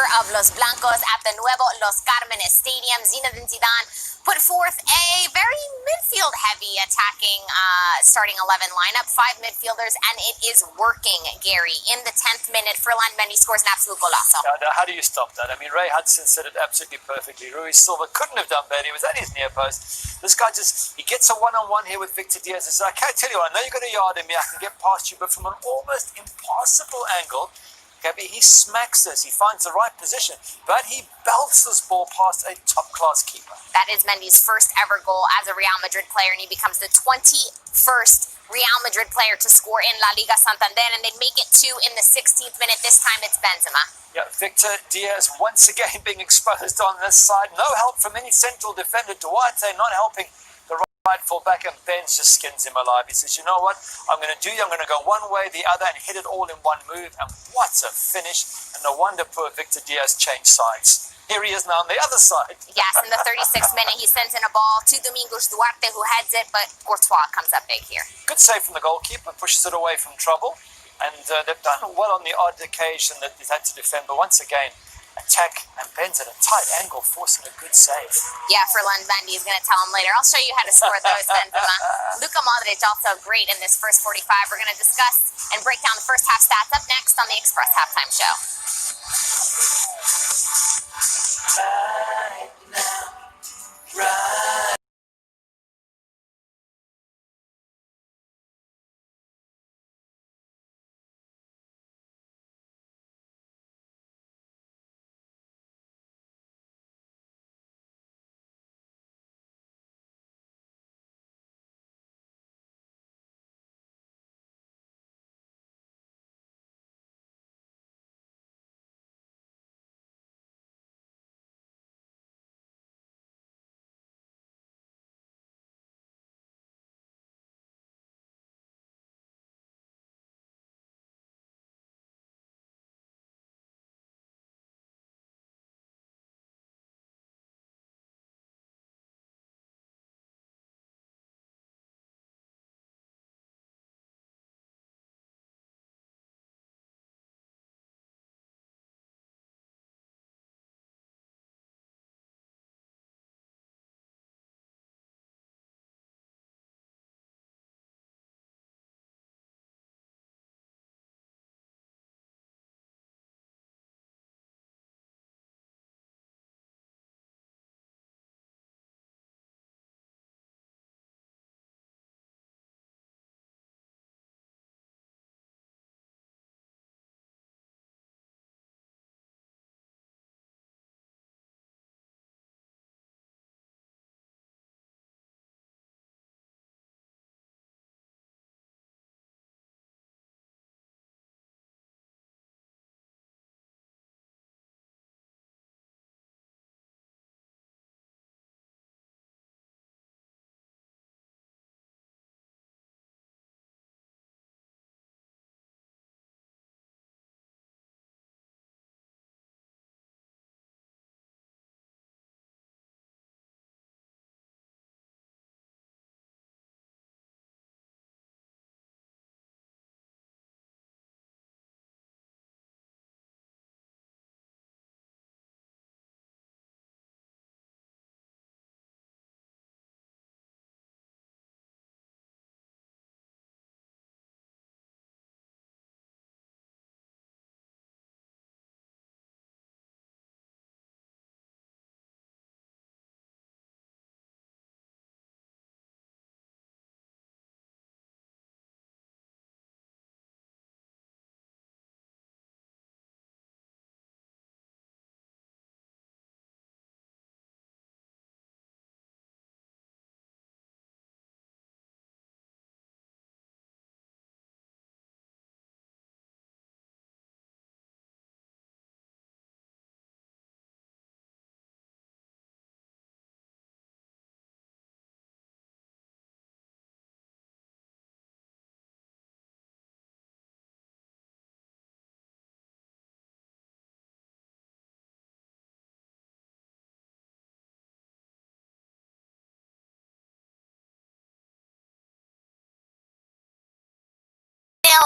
favor of Los Blancos at the Nuevo Los Carmenes Stadium. Zinedine Zidane put forth a very midfield-heavy attacking starting 11 lineup, 5 midfielders, and it is working, Gary. In the 10th minute, Ferland Mendy scores an absolute golazo. Now, how do you stop that? I mean, Ray Hudson said it absolutely perfectly. Rui Silva couldn't have done better. He was at his near post. This guy he gets a one-on-one here with Victor Diaz. He says, I can't tell you, I know you're going to yard him, I can get past you, but from an almost impossible angle, Gabby, he smacks this. He finds the right position, but he belts this ball past a top-class keeper. That is Mendy's first ever goal as a Real Madrid player, and he becomes the 21st Real Madrid player to score in La Liga Santander, and they make it 2 in the 16th minute. This time it's Benzema. Yeah, Victor Diaz once again being exposed on this side. No help from any central defender. Duarte not helping the right fullback, and Benz just skins him alive. He says, you know what, I'm going to go one way, the other, and hit it all in one move. And what a finish. And no wonder poor Victor Diaz changed sides. Here he is now on the other side. Yes, in the 36th minute, he sends in a ball to Domingos Duarte, who heads it, but Courtois comes up big here. Good save from the goalkeeper, pushes it away from trouble. And they've done well on the odd occasion that they've had to defend, but once again, attack and bends at a tight angle, forcing a good save. Yeah, Ferland Mendy is going to tell him later. I'll show you how to score those, Benzema. Luka Modric also great in this first 45. We're going to discuss and break down the first half stats up next on the Express Halftime Show. Right now, right.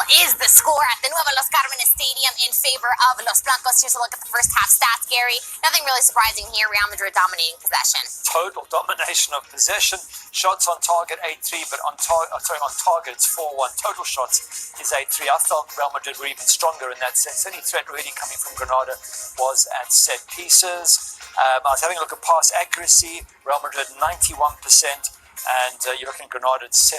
Is the score at the Nuevo Los Carmenes Stadium in favor of Los Blancos. Here's a look at the first half stats, Gary. Nothing really surprising here. Real Madrid dominating possession. Total domination of possession. Shots on target 8-3, but on target it's 4-1. Total shots is 8-3. I felt Real Madrid were even stronger in that sense. Any threat really coming from Granada was at set pieces. I was having a look at pass accuracy. Real Madrid 91%. And you're looking at Granada at 74%.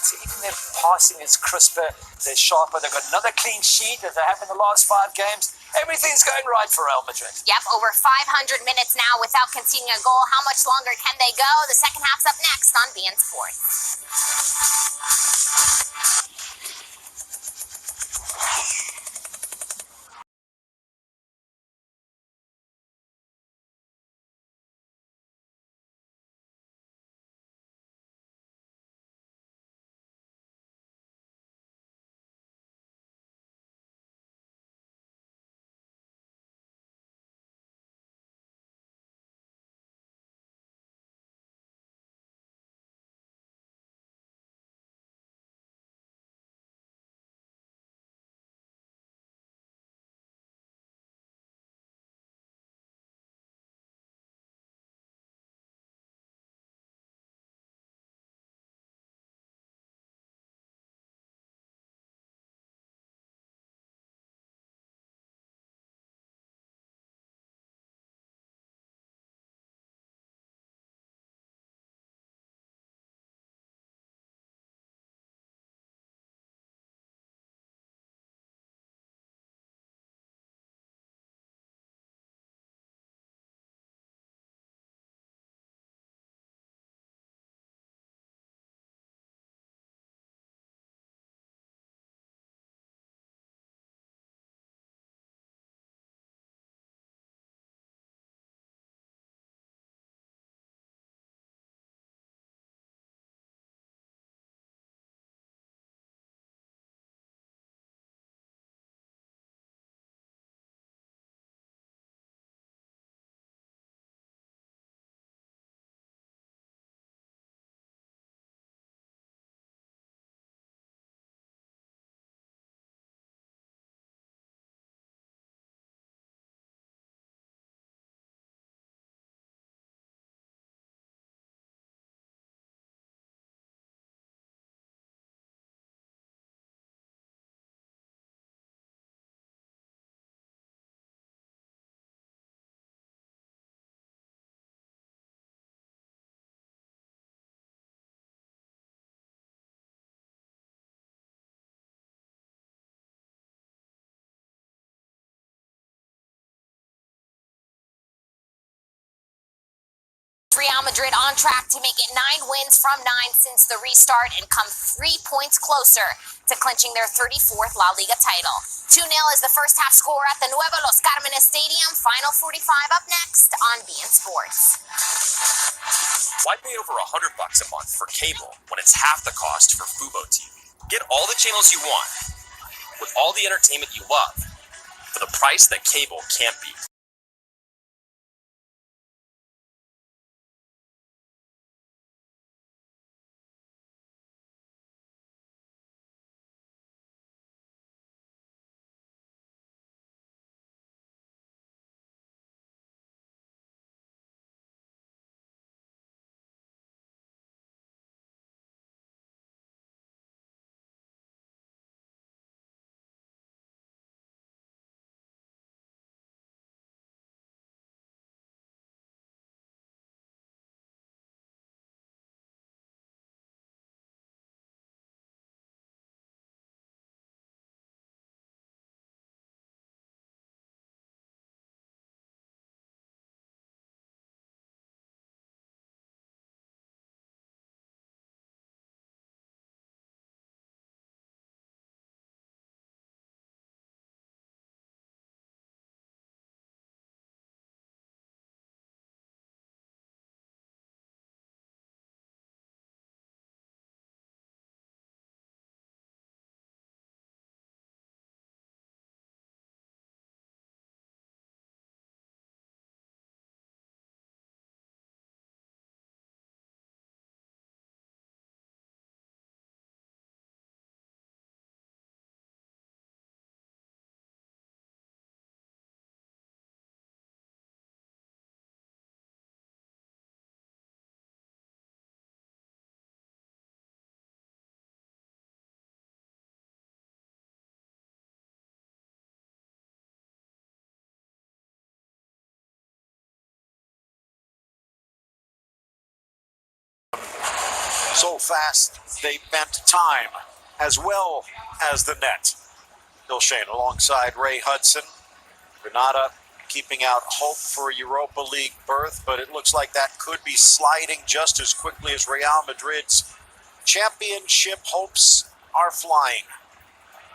So even their passing is crisper, they're sharper. They've got another clean sheet as they have in the last 5 games. Everything's going right for Real Madrid. Yep, over 500 minutes now without conceding a goal. How much longer can they go? The second half's up next on BN Sports. Real Madrid on track to make it 9 wins from 9 since the restart and come 3 points closer to clinching their 34th La Liga title. 2-0 is the first half score at the Nuevo Los Carmenes Stadium. Final 45 up next on BN Sports. Why pay over $100 a month for cable when it's half the cost for Fubo TV? Get all the channels you want with all the entertainment you love for the price that cable can't beat. So fast, they bent time as well as the net. Bill Shane alongside Ray Hudson. Granada keeping out hope for a Europa League berth, but it looks like that could be sliding just as quickly as Real Madrid's championship hopes are flying.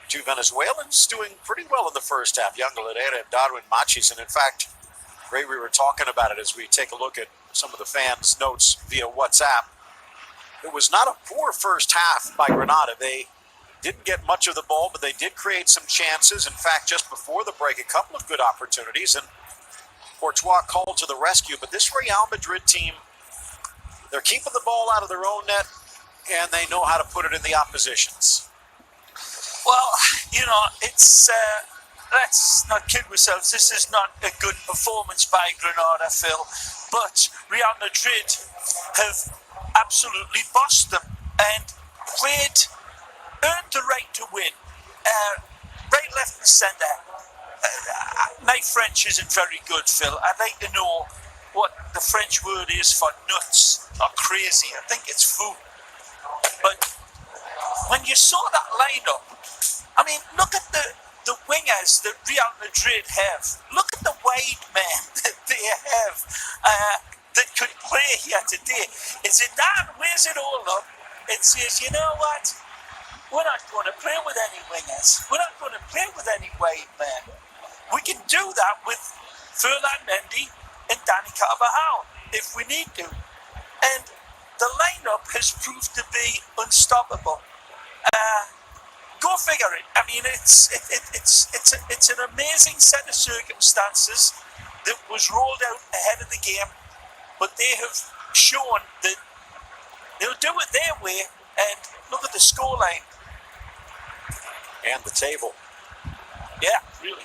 Two Venezuelans doing pretty well in the first half, Young Ladera and Darwin Machis. And in fact, Ray, we were talking about it as we take a look at some of the fans' notes via WhatsApp. It was not a poor first half by Granada. They didn't get much of the ball, but they did create some chances. In fact, just before the break, a couple of good opportunities, and Courtois called to the rescue. But this Real Madrid team, they're keeping the ball out of their own net, and they know how to put it in the opposition's. Well, it's let's not kid ourselves. This is not a good performance by Granada, Phil. But Real Madrid have absolutely bossed them and earned the right to win. Right, left, and centre. My French isn't very good, Phil. I'd like to know what the French word is for nuts or crazy. I think it's fou. But when you saw that lineup, I mean, look at the wingers that Real Madrid have. Look at the wide men that they have that could play here today. Is it that weighs it all up and says, you know what? We're not going to play with any wingers. We're not going to play with any wide men. We can do that with Ferland Mendy and Dani Carvajal if we need to. And the lineup has proved to be unstoppable. Go figure it. I mean, it's an amazing set of circumstances that was rolled out ahead of the game, but they have shown that they'll do it their way. And look at the scoreline and the table. Yeah, really.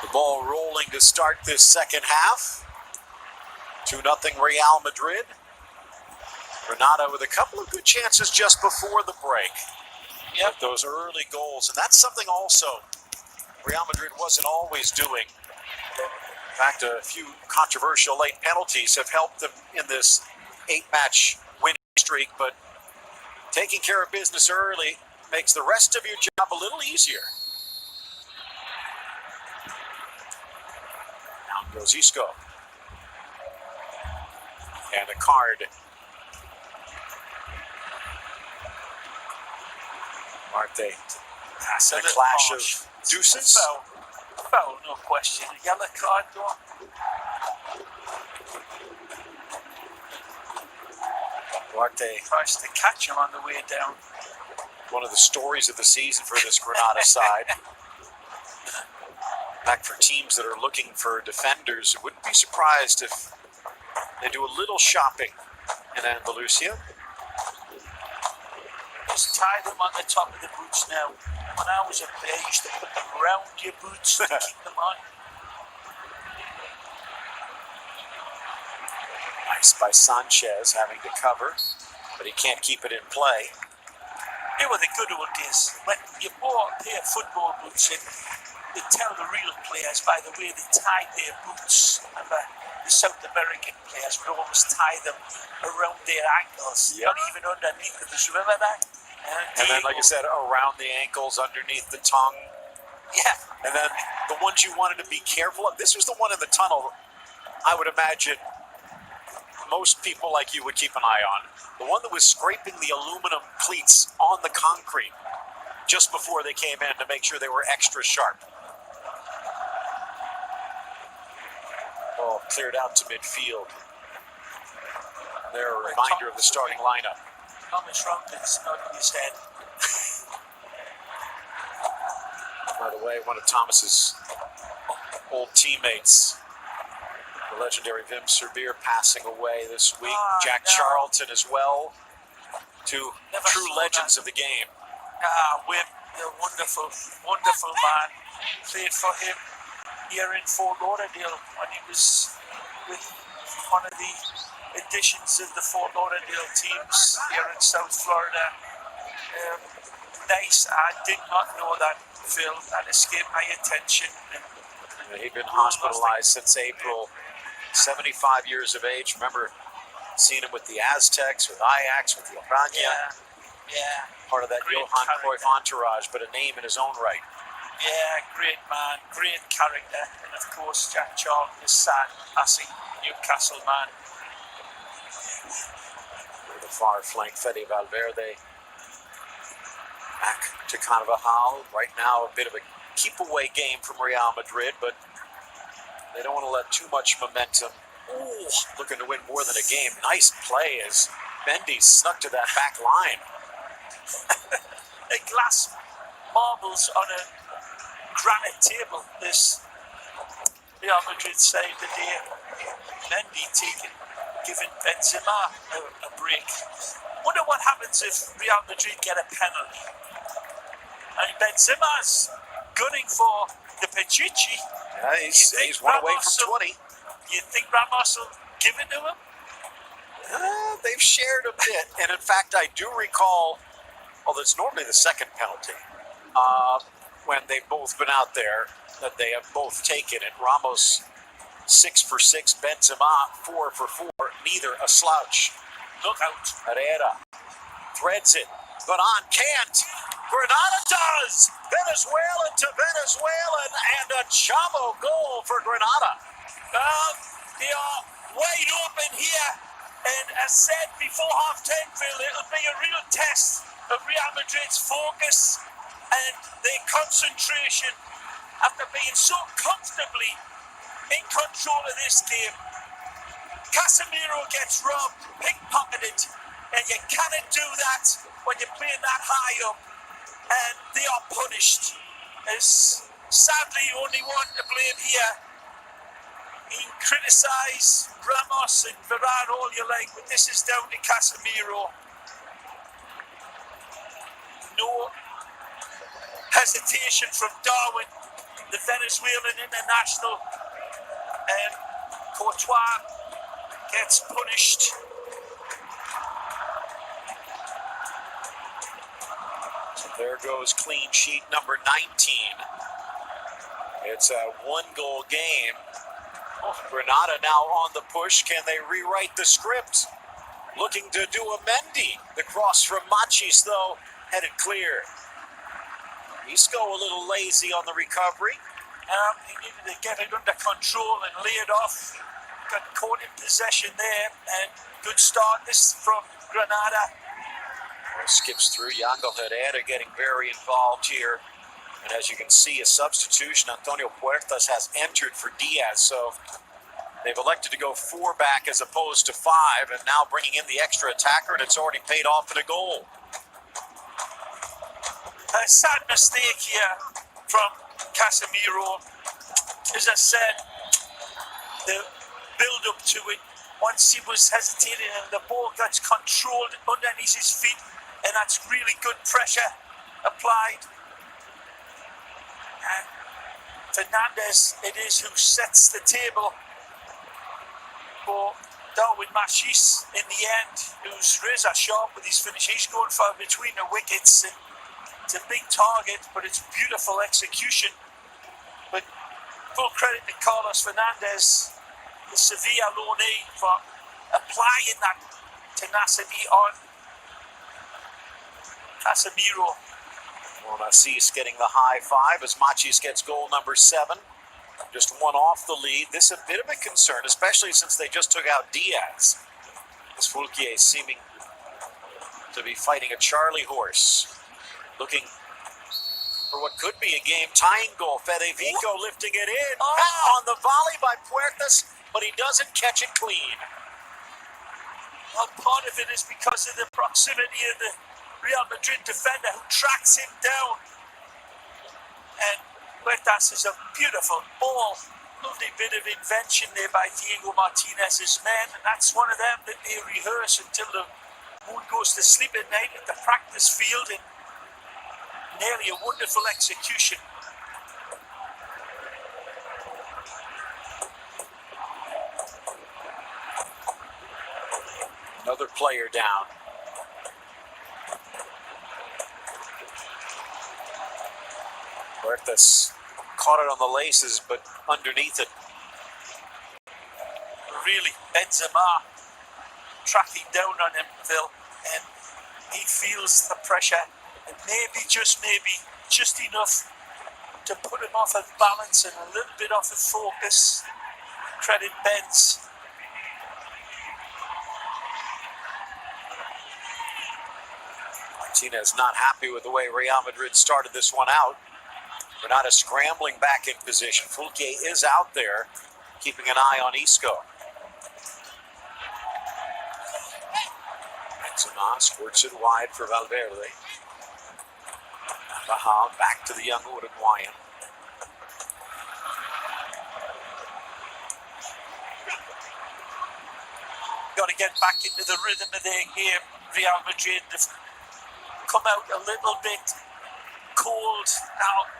The ball rolling to start this second half. 2-0 Real Madrid. Granada with a couple of good chances just before the break. Yep. Those early goals. And that's something also Real Madrid wasn't always doing. In fact, a few controversial late penalties have helped them in this 8-match winning streak, but taking care of business early makes the rest of your job a little easier. Down goes Isco. And a card. Marte. That's a clash of deuces. Foul, no question. A yellow card, though. Marte tries to catch him on the way down. One of the stories of the season for this Granada side. Back for teams that are looking for defenders, wouldn't be surprised if they do a little shopping in Andalusia. Just tie them on the top of the boots now. When I was up there, I used to put them around your boots to keep them on. Nice by Sanchez, having to cover, but he can't keep it in play. They were the good old days. When you bought a pair of football boots, you tell the real players by the way they tied their boots. And the South American players would always tie them around their ankles, not even underneath it. Remember that? And then, like you said, around the ankles, underneath the tongue. Yeah. And then the ones you wanted to be careful of. This was the one in the tunnel, I would imagine most people like you would keep an eye on. The one that was scraping the aluminum cleats on the concrete just before they came in to make sure they were extra sharp. Ball cleared out to midfield. They're a reminder of the starting lineup. Thomas Roundon's nodding his head. By the way, one of Thomas's old teammates, the legendary Wim Serbier, passing away this week. Jack Charlton as well. Two true legends of the game. Wim, a wonderful, wonderful man. Played for him here in Fort Lauderdale when he was with one of the editions of the Fort Lauderdale teams here in South Florida. Nice. I did not know that. Phil, that escaped my attention. He'd been hospitalized since April, 75 years of age. Remember seeing him with the Aztecs, with Ajax, with the Oranje. Yeah. Part of that Great Johan Cruyff character. entourage, but a name in his own right. Yeah, great man, great character. And of course, Jack Charlton is sad passing, Newcastle man. The far flank, Fede Valverde. Back to Carvajal. Right now, a bit of a keep-away game from Real Madrid, but they don't want to let too much momentum. Ooh, looking to win more than a game. Nice play as Mendy snuck to that back line. A glass marbles on a granite table. This Real Madrid side today. Mendy giving Benzema a break. Wonder what happens if Real Madrid get a penalty. And Benzema's gunning for the Pichichi. Yeah, he's one away from 20. You think Ramos will give it to him? They've shared a bit, and in fact, I do recall, although it's normally the second penalty, when they've both been out there, that they have both taken it. Ramos 6 for 6, Benzema 4 for 4, neither a slouch. Look out. Herrera threads it, but on can't. Granada does! Venezuelan to Venezuelan, and a Chamo goal for Granada. They are wide open here, and as said before half-time, Phil, it'll be a real test of Real Madrid's focus and their concentration after being so comfortably in control of this game. Casemiro gets robbed, pickpocketed, and you cannot do that when you're playing that high up, and they are punished. There's sadly only one to blame here. You can criticise Ramos and Varane all you like, but this is down to Casemiro. No hesitation from Darwin, the Venezuelan international, and Courtois gets punished. So there goes clean sheet number 19. It's a one-goal game. Granada now on the push. Can they rewrite the script? Looking to do a Mendy. The cross from Machis, though, headed clear. Isco a little lazy on the recovery. He needed to get it under control and lay it off. Got caught in possession there, and good start this from Granada. Skips through. Yangel Herrera getting very involved here. And as you can see, a substitution. Antonio Puertas has entered for Diaz. So they've elected to go 4 back as opposed to 5. And now bringing in the extra attacker, and it's already paid off in a goal. A sad mistake here from Casemiro. As I said, the build-up to it, once he was hesitating and the ball gets controlled underneath his feet, and that's really good pressure applied. And Fernandez, it is who sets the table for Darwin Machis in the end, who's razor sharp with his finish. He's going for between the wickets, and it's a big target, but it's beautiful execution. But full credit to Carlos Fernandez, the Sevilla loanee, for applying that tenacity on Casemiro. Assis getting the high 5 as Machis gets goal number 7. Just one off the lead. This is a bit of a concern, especially since they just took out Diaz. As Fulquier seeming to be fighting a Charlie horse. Looking for what could be a game-tying goal. Fede Vico lifting it in. On the volley by Puertas, but he doesn't catch it clean. Well, part of it is because of the proximity of the Real Madrid defender who tracks him down. And Puertas is a beautiful ball. Lovely bit of invention there by Diego Martinez's men, and that's one of them that they rehearse until the moon goes to sleep at night at the practice field, and nearly a wonderful execution. Another player down. Huertas caught it on the laces, but underneath it. Really, Benzema tracking down on him, Phil, and he feels the pressure, and maybe, just enough to put him off of balance and a little bit off of focus. Credit Benz. Martinez not happy with the way Real Madrid started this one out. Granada scrambling back in position. Fulke is out there, keeping an eye on Isco. Benzema squirts it wide for Valverde. Bahal back to the young Uruguayan. Got to get back into the rhythm of their game. Real Madrid have come out a little bit cold. Now,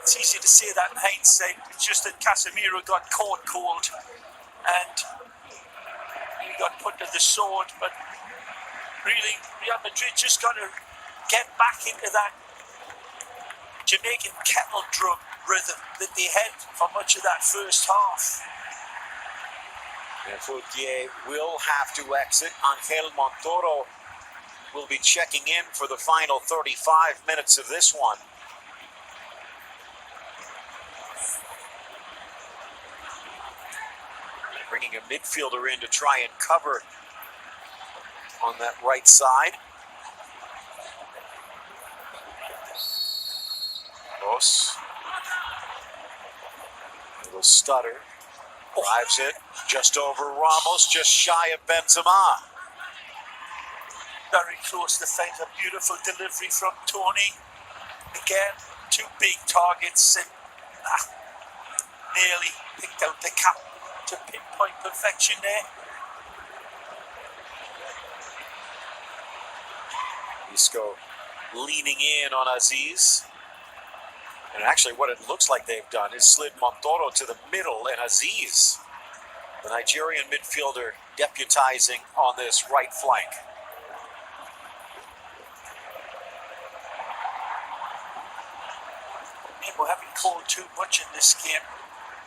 it's easy to say that in hindsight. It's just that Casemiro got caught cold and he got put to the sword. But really, Real Madrid just got to get back into that Jamaican kettle drum rhythm that they had for much of that first half. And Fulke will have to exit. Angel Montoro will be checking in for the final 35 minutes of this one. Bringing a midfielder in to try and cover on that right side. Gross. Little stutter. Drives it just over Ramos, just shy of Benzema. Very close to find a beautiful delivery from Tony. Again, two big targets and nearly picked out the cap to pinpoint perfection there. Isco leaning in on Aziz. And actually what it looks like they've done is slid Montoro to the middle and Aziz, the Nigerian midfielder, deputizing on this right flank. We haven't called too much in this game.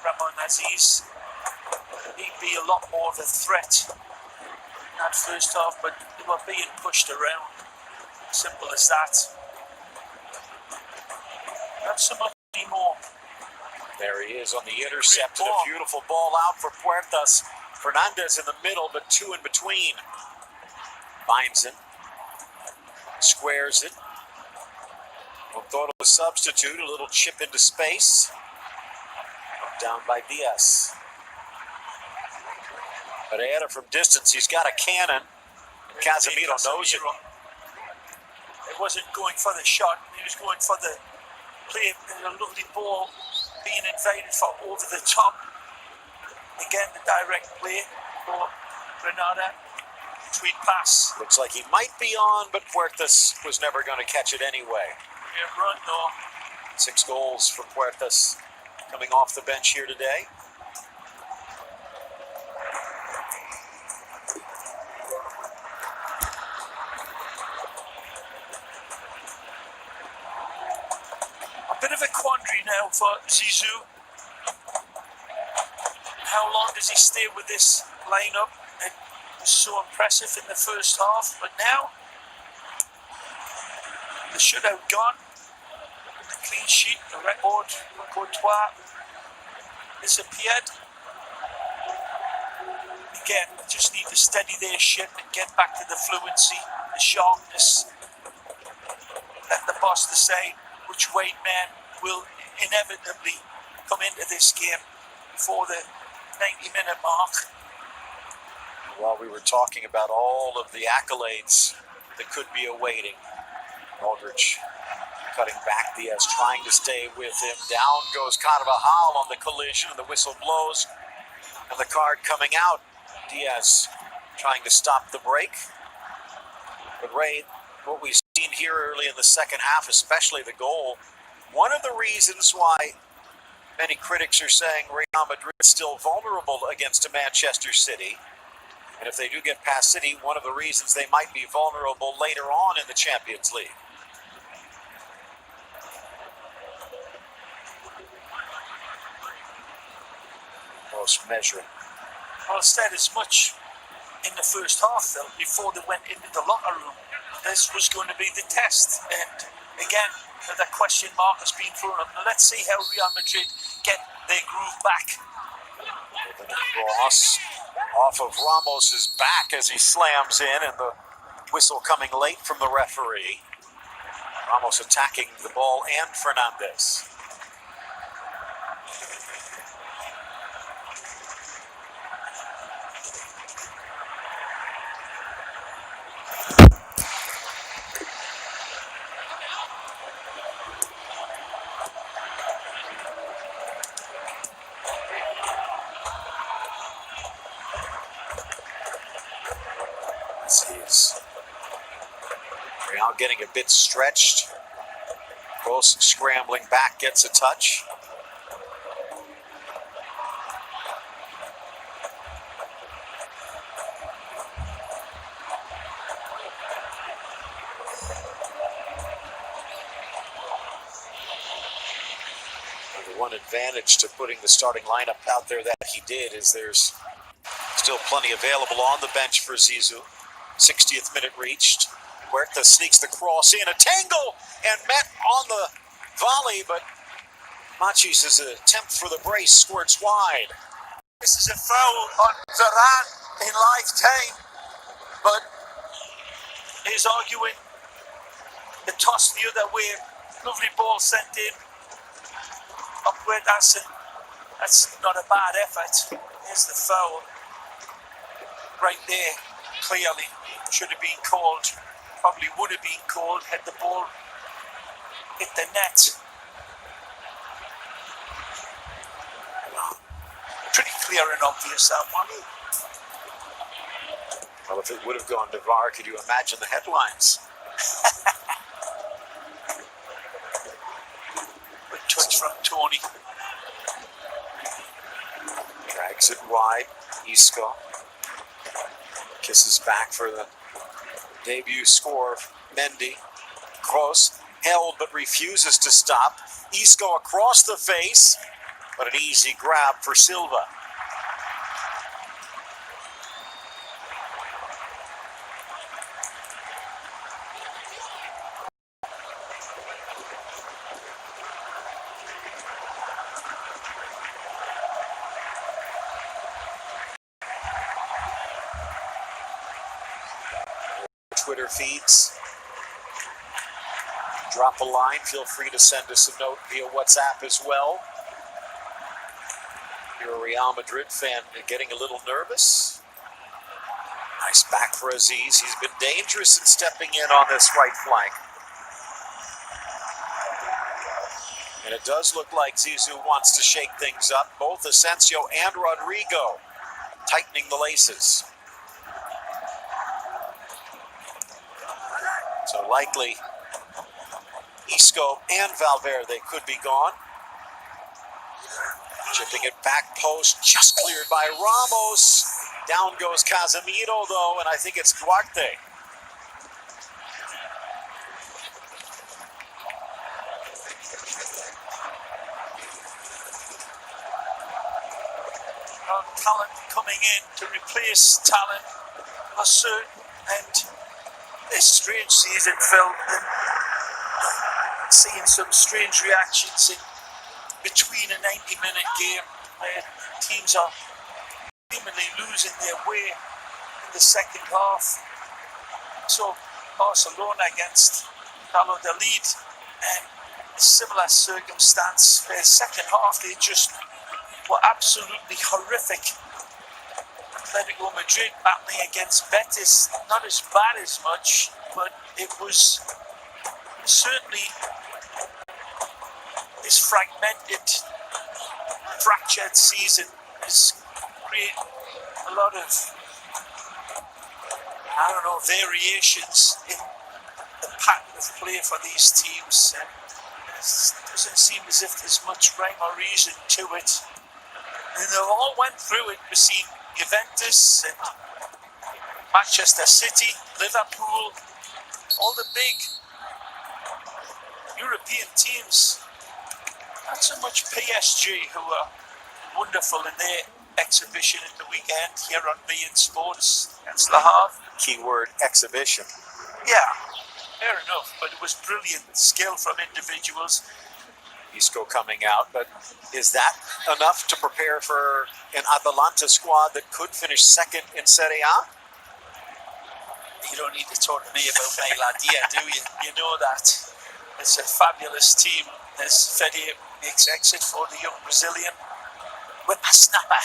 Ramon Aziz, he'd be a lot more of a threat in that first half, but they were being pushed around. Simple as that. Not so much anymore. There he is on the intercept, and a beautiful ball out for Puertas. Fernandez in the middle, but two in between. Finds him. Squares it. Montoro the substitute, a little chip into space. Down by Diaz. Pereira from distance, he's got a cannon. Casemiro knows it. He wasn't going for the shot, he was going for the play, a lovely ball being invited for over the top. Again, the direct play for Granada. Sweet pass. Looks like he might be on, but Puertas was never going to catch it anyway. Yeah, run, no. 6 goals for Puertas coming off the bench here today. A bit of a quandary now for Zizou. How long does he stay with this lineup? It was so impressive in the first half, but now the shutout gone. The clean sheet, the record, Courtois disappeared. Again, just need to steady their ship and get back to the fluency, the sharpness. Let the boss decide which way man will inevitably come into this game before the 90-minute mark. While we were talking about all of the accolades that could be awaiting, Aldridge cutting back, Diaz trying to stay with him. Down goes Carvajal on the collision, and the whistle blows, and the card coming out. Diaz trying to stop the break. But Ray, what we've seen here early in the second half, especially the goal, one of the reasons why many critics are saying Real Madrid is still vulnerable against a Manchester City, and if they do get past City, one of the reasons they might be vulnerable later on in the Champions League. measuring. Well, I said as much in the first half, Phil, before they went into the locker room. This was going to be the test. And again, the question mark has been thrown up. Now let's see how Real Madrid get their groove back. Cross off of Ramos's back as he slams in, and the whistle coming late from the referee. Ramos attacking the ball and Fernandez. Real getting a bit stretched. Close, scrambling back, gets a touch. The one advantage to putting the starting lineup out there that he did is there's still plenty available on the bench for Zizou. 60th minute reached. Huerta sneaks the cross in, a tangle, and met on the volley, but Machis' attempt for the brace squirts wide. This is a foul on Varane in live time, but he's arguing the toss the other way. Lovely ball sent in. Upward, that's not a bad effort. Here's the foul. Right there, clearly should have been called. Probably would have been called had the ball hit the net. Pretty clear and obvious, that one. Well, if it would have gone to VAR, could you imagine the headlines? Good touch from Tony. Drags it wide. Isco kisses back for the debut score of Mendy. Kroos held but refuses to stop. Isco across the face, but an easy grab for Silva. Twitter feeds. Drop a line. Feel free to send us a note via WhatsApp as well. If you're a Real Madrid fan getting a little nervous. Nice back for Aziz. He's been dangerous in stepping in on this right flank. And it does look like Zizou wants to shake things up. Both Asensio and Rodrigo tightening the laces. So likely Isco and Valverde could be gone. Chipping it back post, just cleared by Ramos. Down goes Casemiro though, and I think it's Duarte. Talent coming in to replace talent for certain, and this strange season, Phil, and seeing some strange reactions in between a 90-minute game where teams are seemingly losing their way in the second half. So Barcelona against Valladolid, and a similar circumstance where second half they just were absolutely horrific. Atletico Madrid battling against Betis, not as bad as much, but it was certainly this fragmented, fractured season is creating a lot of, variations in the pattern of play for these teams. And it doesn't seem as if there's much rhyme or reason to it. And they all went through it. We've seen Juventus and Manchester City, Liverpool, all the big European teams. Not so much PSG, who are wonderful in their exhibition at the weekend here on beIN Sports against Le Havre. Keyword exhibition. Yeah, fair enough, but it was brilliant skill from individuals. Isco coming out, but is that enough to prepare for an Atalanta squad that could finish second in Serie A? You don't need to talk to me about Meladia, do you? You know that. It's a fabulous team as Fede makes exit for the young Brazilian whippersnapper.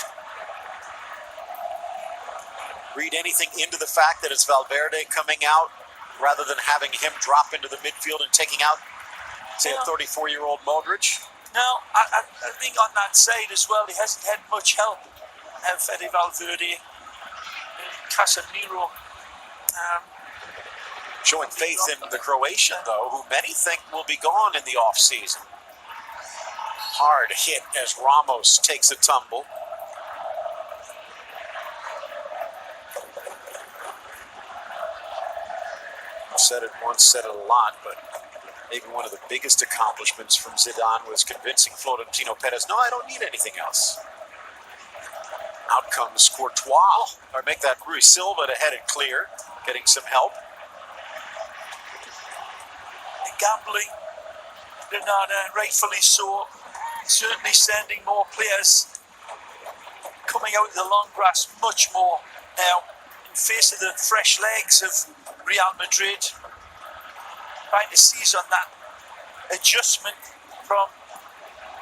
Read anything into the fact that it's Valverde coming out rather than having him drop into the midfield and taking out, say, a 34-year-old Modric? No, I think on that side as well, he hasn't had much help. Fede Valverde, Casemiro. Showing faith in the Croatian, though, who many think will be gone in the off-season. Hard hit as Ramos takes a tumble. I've said it once, said it a lot, but maybe one of the biggest accomplishments from Zidane was convincing Florentino Perez, no, I don't need anything else. Out comes Courtois, or make that Rui Silva to head it clear, getting some help. Gambling, Granada, rightfully so, certainly sending more players coming out of the long grass much more now in face of the fresh legs of Real Madrid. Trying to seize on that adjustment from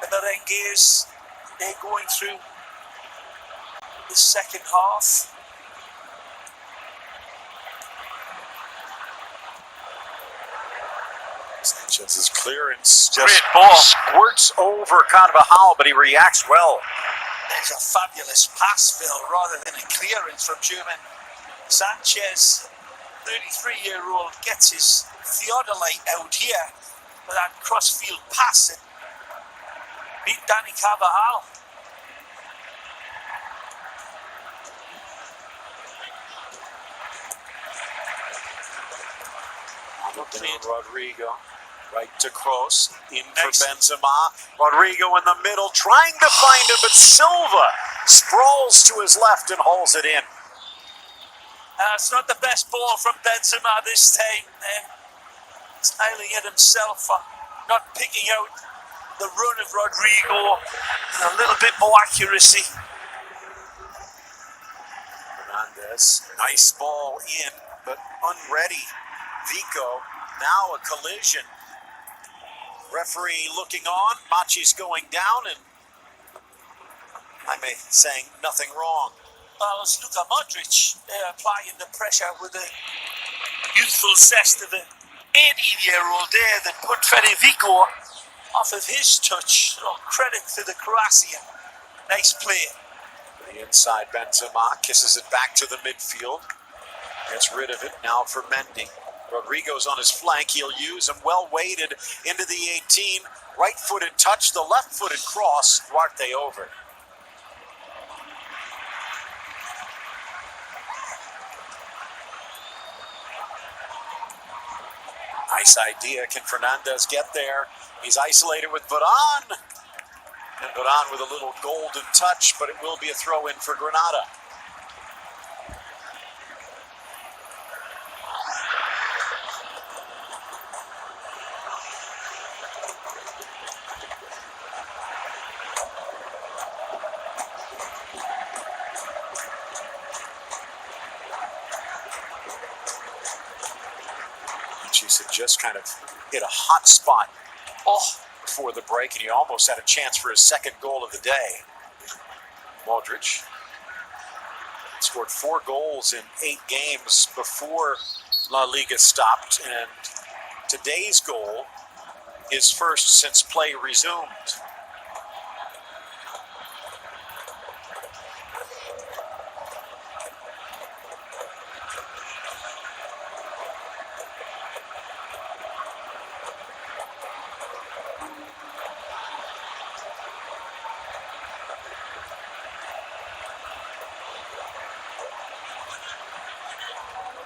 the Merengues. They're going through the second half. Sanchez's clearance just squirts over Carvajal, but he reacts well. There's a fabulous pass, Phil, rather than a clearance from German. Sanchez, 33-year-old, gets his theodolite out here for that cross-field pass and beat Danny Carvajal. Rodrigo, right to Kroos, in for Benzema. Rodrigo in the middle, trying to find him, but Silva sprawls to his left and hauls it in. It's not the best ball from Benzema this time. Smiling at himself for not picking out the run of Rodrigo with a little bit more accuracy. Fernandez, nice ball in, but unready. Vico, now a collision. Referee looking on, Machi's going down, and I may saying nothing wrong. Well, it's Luka Modric applying the pressure with a youthful zest of an 18-year-old there that put Fede Vico off of his touch. So credit to the Croatian. Nice play. The inside Benzema kisses it back to the midfield. Gets rid of it now for Mendy. Rodrigo's on his flank. He'll use him well weighted into the 18. Right-footed touch, the left-footed cross. Duarte over. Nice idea. Can Fernandez get there? He's isolated with Varane. And Varane with a little golden touch, but it will be a throw-in for Granada. Had just kind of hit a hot spot before the break, and he almost had a chance for his second goal of the day. Modric scored 4 goals in 8 games before La Liga stopped, and today's goal, his first since play resumed.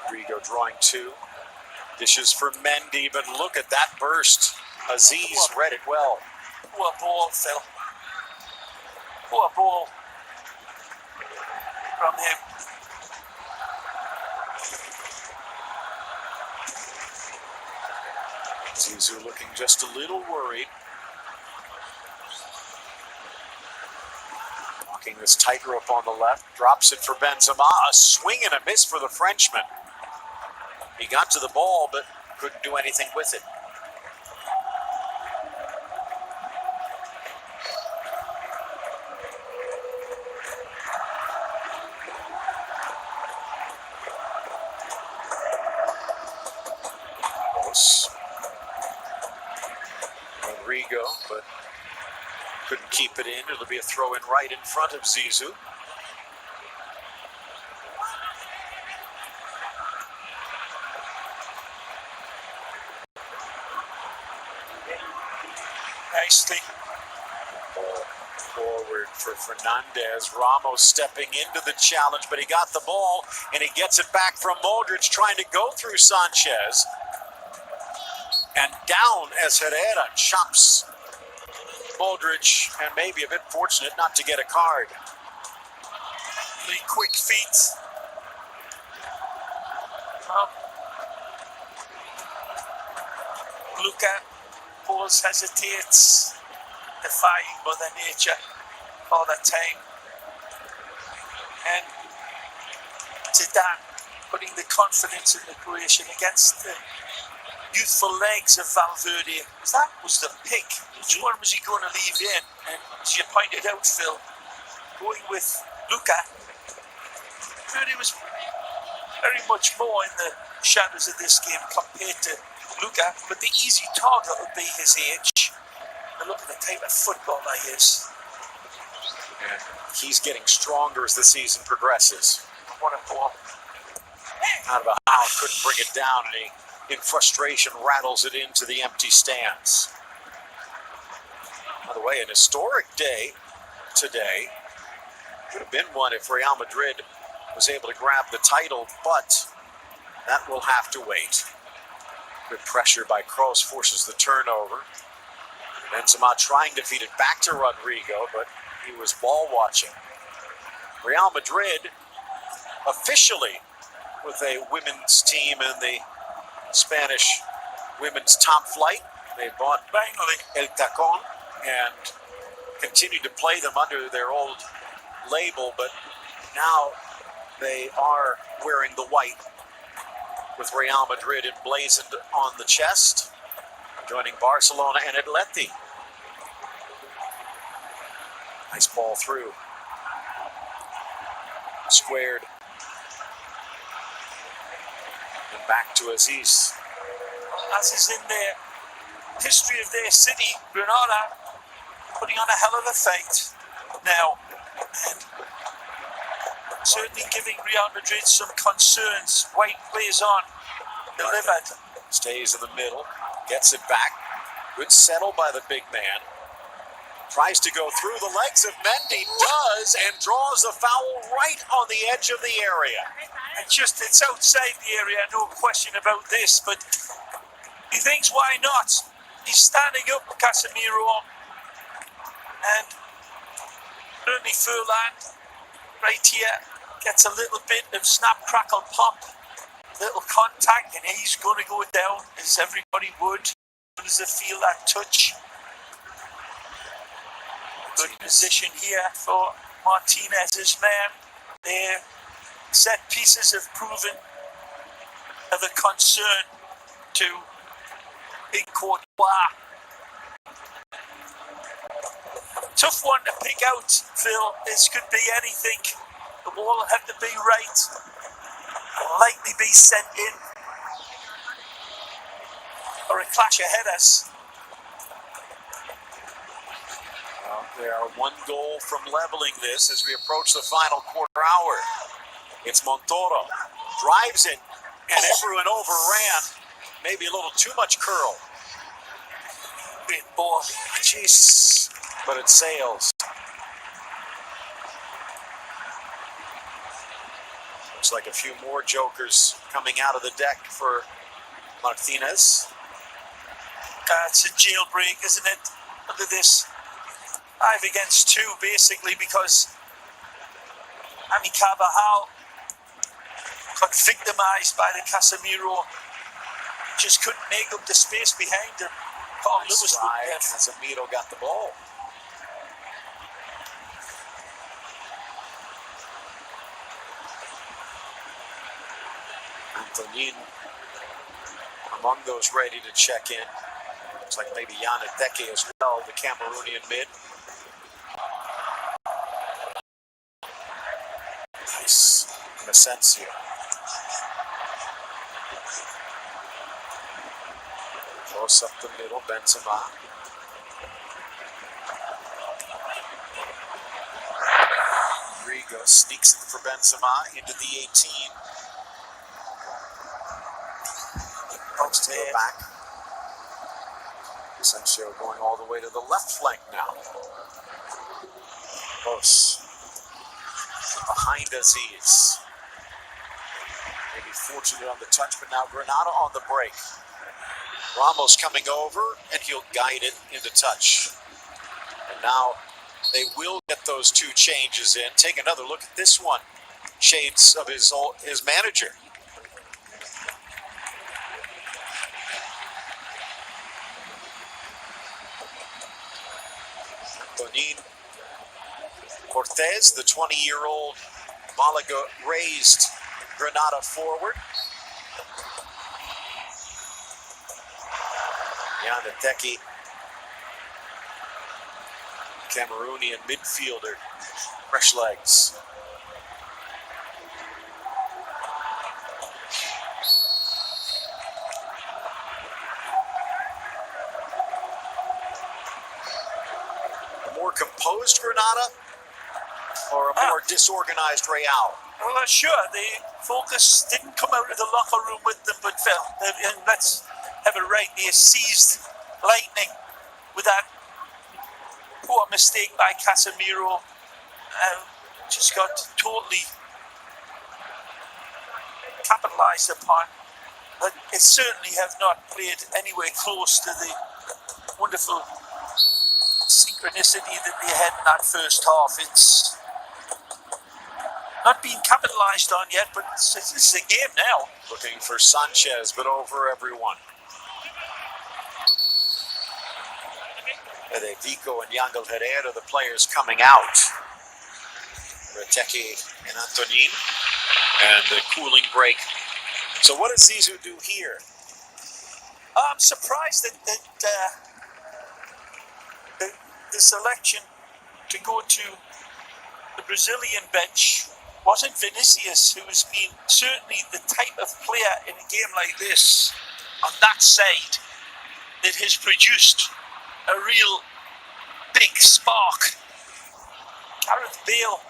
Rodrigo drawing 2. Dishes for Mendy, but look at that burst. Aziz read it well. Poor ball, Phil. Poor ball. from him. Zizou looking just a little worried. Walking this tightrope on the left, drops it for Benzema. A swing and a miss for the Frenchman. He got to the ball, but couldn't do anything with it. Rodrigo, but couldn't keep it in. It'll be a throw in right in front of Zizou. Nicely. Ball forward for Fernandez. Ramos stepping into the challenge, but he got the ball and he gets it back from Modric, trying to go through Sanchez. And down as Herrera chops Modric, and maybe a bit fortunate not to get a card. Really quick feet. Luka pause, hesitates, defying Mother Nature all the time. And Zidane putting the confidence in the Croatian against the youthful legs of Valverde. That was the pick. Which one was he going to leave in? And as you pointed out, Phil, going with Luka, Valverde was very much more in the shadows of this game compared to Luka, but the easy target would be his age. And look at the type of footballer he is. And he's getting stronger as the season progresses. What a ball. Out of a how, couldn't bring it down, and he, in frustration, rattles it into the empty stands. By the way, an historic day today. Could have been one if Real Madrid was able to grab the title, but that will have to wait. Good pressure by Kroos forces the turnover. Benzema trying to feed it back to Rodrigo, but he was ball watching. Real Madrid officially with a women's team in the Spanish women's top flight. They bought El Tacón and continued to play them under their old label, but now they are wearing the white with Real Madrid emblazoned on the chest, joining Barcelona and Atleti. Nice ball through. Squared. And back to Aziz. As is in the history of their city, Granada putting on a hell of a fight now. And certainly giving Real Madrid some concerns. White plays on. Delivered. Stays in the middle. Gets it back. Good settle by the big man. Tries to go through the legs of Mendy. Does, and draws the foul right on the edge of the area. And just, it's outside the area, no question about this, but he thinks, why not? He's standing up, Casemiro. And certainly Furlan, right here, gets a little bit of snap, crackle, pop, little contact, and he's going to go down, as everybody would, as they feel that touch. Good position here for Martinez's man. Their set pieces have proven of a concern to Big Courtois. Tough one to pick out, Phil. This could be anything. The ball will have to be right. Will likely be sent in. Or a clash ahead of us. Well, they are one goal from leveling this as we approach the final quarter hour. It's Montoro. Drives it, and everyone overran. Maybe a little too much curl. Great ball. Jeez. But it sails. Looks like a few more jokers coming out of the deck for Martinez. It's a jailbreak, isn't it? Look at this. 5 against 2, basically, because Ami Carvajal got victimised by the Casemiro. Just couldn't make up the space behind him. Carl Lewis Casemiro got the ball. Antonin among those ready to check in. Looks like maybe Yana Deke as well, the Cameroonian mid. Nice. Asensio. Close up the middle, Benzema. Rodrigo sneaks it for Benzema into the 18. Post to the back. Asensio going all the way to the left flank now. Close. Behind Aziz. Maybe fortunate on the touch, but now Granada on the break. Ramos coming over, and he'll guide it into touch. And now they will get those two changes in. Take another look at this one. Shades of his manager. Antonin Cortez, the 20-year-old Malaga, raised Granada forward. Yana Deke, Cameroonian midfielder, fresh legs. A more composed Granada or a more disorganized Real? Well, sure, the focus didn't come out of the locker room with them, but fell. And let's have it right, they seized lightning with that poor mistake by Casemiro. Just got totally capitalised upon. But it certainly have not played anywhere close to the wonderful synchronicity that they had in that first half. It's not being capitalised on yet, but it's a game now. Looking for Sanchez, but over everyone. Vico and Yangel Herrera, the players coming out. Reteki and Antonin. And the cooling break. So what does Zizou do here? I'm surprised that the selection to go to the Brazilian bench wasn't Vinicius, who has been certainly the type of player in a game like this, on that side, that has produced a real big spark. Gareth Bale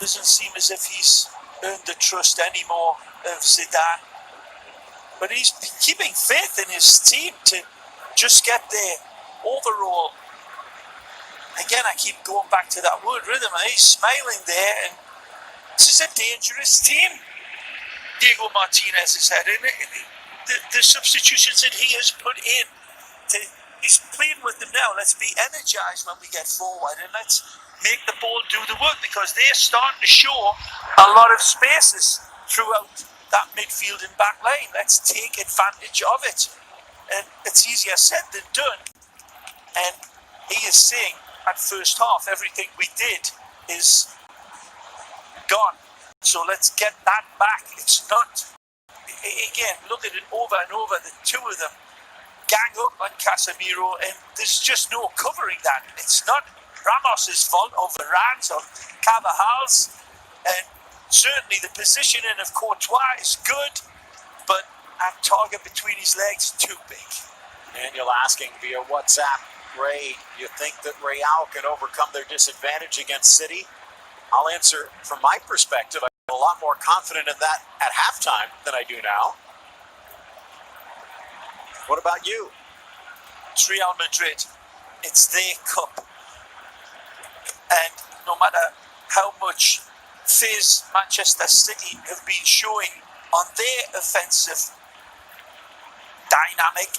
doesn't seem as if he's earned the trust anymore of Zidane, but he's keeping faith in his team to just get their overall. Again, I keep going back to that word rhythm, and he's smiling there, and this is a dangerous team Diego Martinez has had, and the substitutions that he has put in, he's playing with them now. Let's be energised when we get forward, and let's make the ball do the work, because they're starting to show a lot of spaces throughout that midfield and back line. Let's take advantage of it. And it's easier said than done. And he is saying at first half, everything we did is gone. So let's get that back. It's not, again, look at it over and over, the two of them gang up on Casemiro, and there's just no covering that. It's not Ramos's fault, or Varane's, or Carvajal's, and certainly the positioning of Courtois is good, but that target between his legs too big. Daniel asking via WhatsApp, Ray, you think that Real can overcome their disadvantage against City? I'll answer from my perspective. I'm a lot more confident in that at halftime than I do now. What about you? It's Real Madrid. It's their cup. And no matter how much fizz Manchester City have been showing on their offensive dynamic,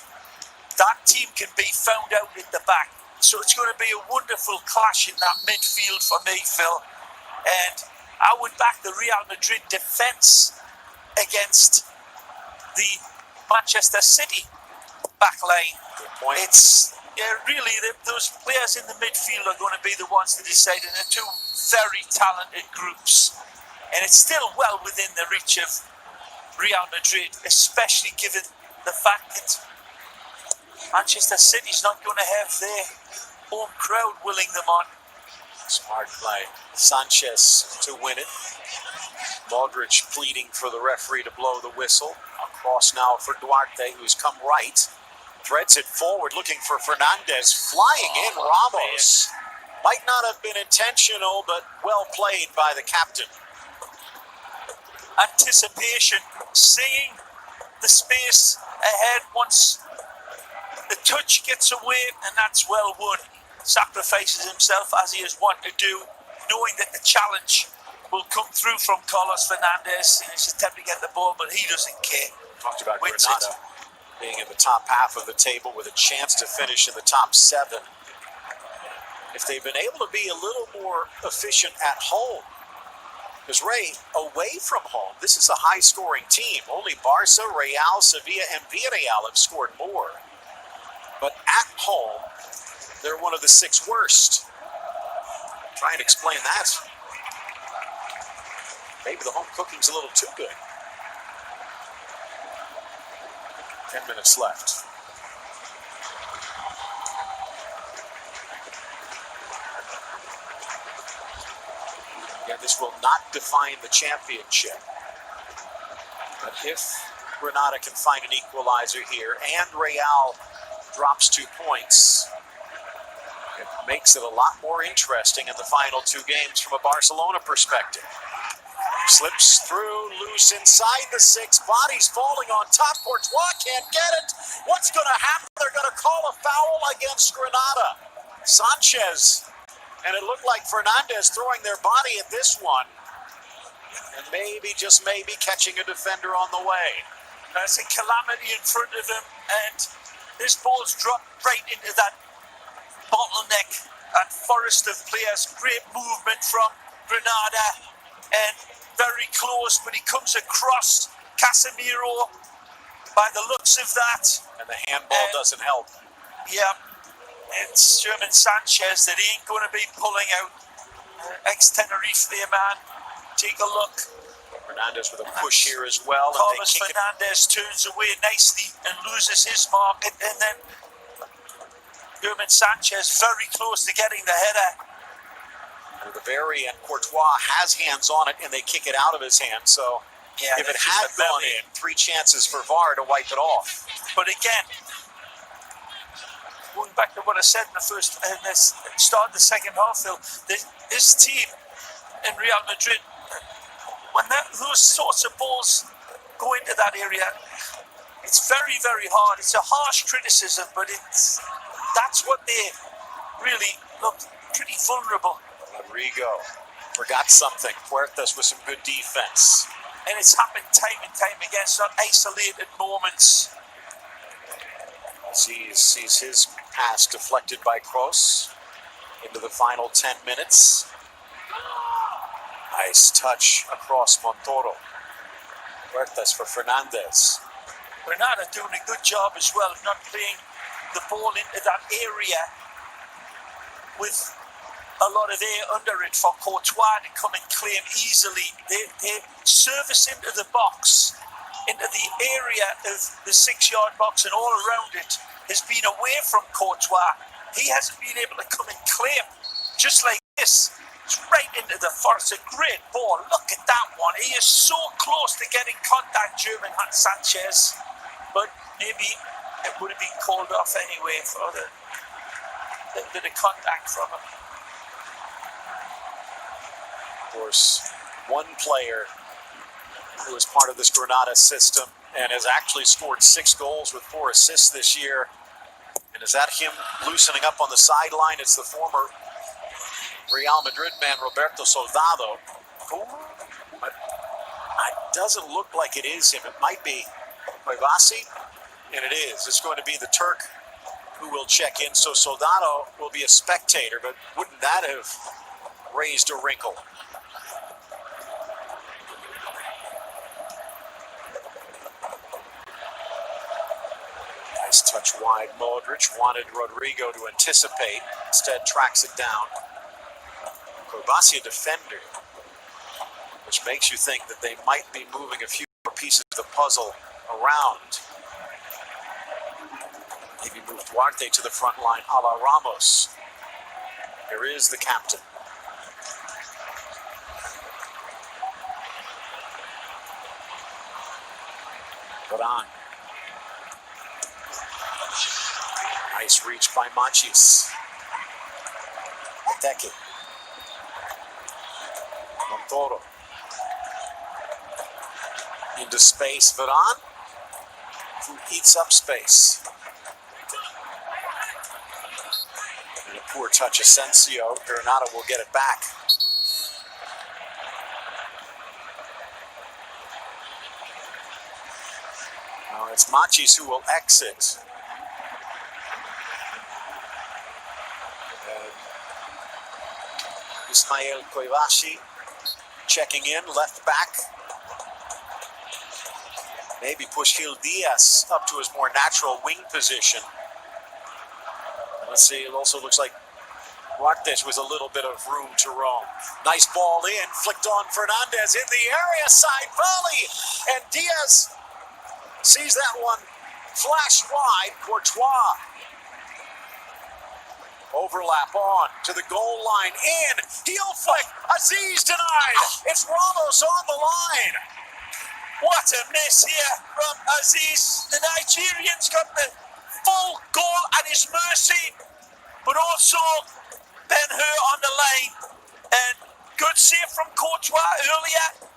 that team can be found out at the back. So it's going to be a wonderful clash in that midfield for me, Phil. And I would back the Real Madrid defence against the Manchester City back line. Good point. It's really those players in the midfield are going to be the ones to decide, and they're two very talented groups. And it's still well within the reach of Real Madrid, especially given the fact that Manchester City's not going to have their home crowd willing them on. Smart play. Sanchez to win it. Modric pleading for the referee to blow the whistle. Across now for Duarte, who's come right. Threads it forward, looking for Fernandez. Flying in Ramos. Might not have been intentional, but well played by the captain. Anticipation, seeing the space ahead once the touch gets away, and that's well won. Sacrifices himself as he is wont to do, knowing that the challenge will come through from Carlos Fernandez in his attempt to get the ball, but he doesn't care. Talked about Wins Granada being in the top half of the table with a chance to finish in the top 7. If they've been able to be a little more efficient at home, because Ray, away from home, this is a high-scoring team. Only Barca, Real, Sevilla, and Villarreal have scored more. But at home, they're one of the 6 worst. Try and explain that. Maybe the home cooking's a little too good. 10 minutes left. Again, this will not define the championship. But if Granada can find an equalizer here and Real drops 2 points, it makes it a lot more interesting in the final 2 games from a Barcelona perspective. Slips through, loose inside the 6, bodies falling on top. Courtois can't get it. What's going to happen? They're going to call a foul against Granada. Sanchez, and it looked like Fernandez throwing their body at this one, and maybe, just maybe, catching a defender on the way. There's a calamity in front of him, and this ball's dropped right into that bottleneck, that forest of players. Great movement from Granada, and very close, but he comes across Casemiro by the looks of that. And the handball doesn't help. Yeah, it's German Sanchez that he ain't going to be pulling out. Ex-Tenerife man. Take a look. Fernandez with a push here as well. Carlos Fernandez turns away nicely and loses his mark. And then German Sanchez very close to getting the header. And at the very end, Courtois has hands on it, and they kick it out of his hand. So yeah, if it had gone in, 3 chances for VAR to wipe it off. But again, going back to what I said in the start of the second half, Phil, this team in Real Madrid, when those sorts of balls go into that area, it's very, very hard. It's a harsh criticism, but that's what they really look pretty vulnerable. Rodrigo forgot something. Puertas with some good defense. And it's happened time and time again. It's not isolated moments. Sees his pass deflected by Kroos into the final 10 minutes. Nice touch across Montoro. Puertas for Fernandez. Granada doing a good job as well of not playing the ball into that area with a lot of air under it for Courtois to come and claim easily. They service into the box, into the area of the 6-yard box, and all around it has been away from Courtois. He hasn't been able to come and claim just like this. It's right into the forest. A great ball. Look at that one. He is so close to getting contact, German Sanchez, but maybe it would have been called off anyway for the contact from him. Of course, one player who is part of this Granada system and has actually scored 6 goals with 4 assists this year. And is that him loosening up on the sideline? It's the former Real Madrid man, Roberto Soldado. But it doesn't look like it is him. It might be Cuevasi, and it is. It's going to be the Turk who will check in. So Soldado will be a spectator, but wouldn't that have raised a wrinkle? Nice touch wide. Modric wanted Rodrigo to anticipate. Instead, tracks it down. Croatia defender, which makes you think that they might be moving a few more pieces of the puzzle around. Maybe move Duarte to the front line a la Ramos. Here is the captain. Varane. Nice reach by Machis. Ateke. Montoro. Into space, Varane, who eats up space. And a poor touch, Asensio. Granada will get it back. Now it's Machis who will exit. Ismael Koivashi checking in, left back. Maybe push Gil Diaz up to his more natural wing position. Let's see, it also looks like Duarte with a little bit of room to roam. Nice ball in, flicked on Fernandez in the area, side volley, and Diaz sees that one flash wide. Courtois. Overlap on to the goal line, in, heel flick, Aziz denied. It's Ramos on the line. What a miss here from Aziz. The Nigerian's got the full goal at his mercy, but also Ben-Hur on the lane. And good save from Courtois earlier,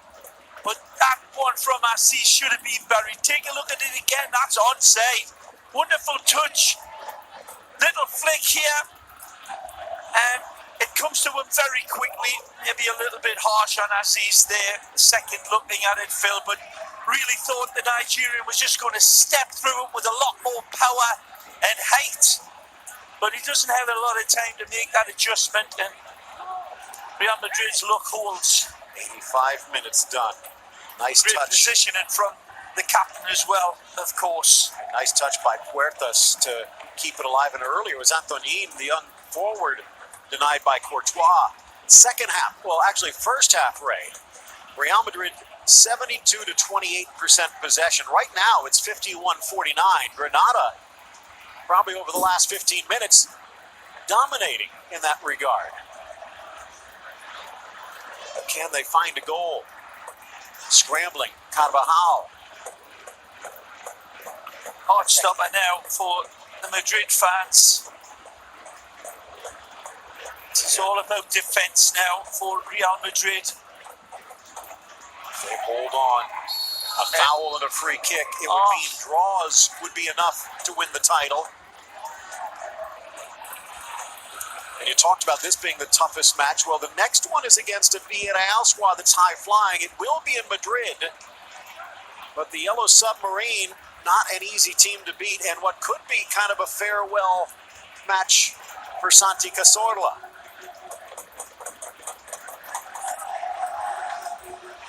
but that one from Aziz should have been buried. Take a look at it again, that's onside. Wonderful touch. Little flick here. And it comes to him very quickly, maybe a little bit harsh on Aziz there, second looking at it, Phil, but really thought the Nigerian was just going to step through it with a lot more power and height. But he doesn't have a lot of time to make that adjustment, and Real Madrid's luck holds. 85 minutes done. Nice Great touch. positioning from the captain as well, of course. Nice touch by Puertas to keep it alive, and earlier was Antonin, the young forward, denied by Courtois. Second half, well, actually first half, Ray. Real Madrid 72 to 28% possession. Right now, it's 51-49. Granada, probably over the last 15 minutes, dominating in that regard. But can they find a goal? Scrambling, Carvajal. Hard stopper now for the Madrid fans. It's all about defence now for Real Madrid. They hold on. A foul and a free kick. It would mean draws would be enough to win the title. And you talked about this being the toughest match. Well, the next one is against a Villarreal squad that's high flying. It will be in Madrid. But the Yellow Submarine, not an easy team to beat, and what could be kind of a farewell match for Santi Cazorla.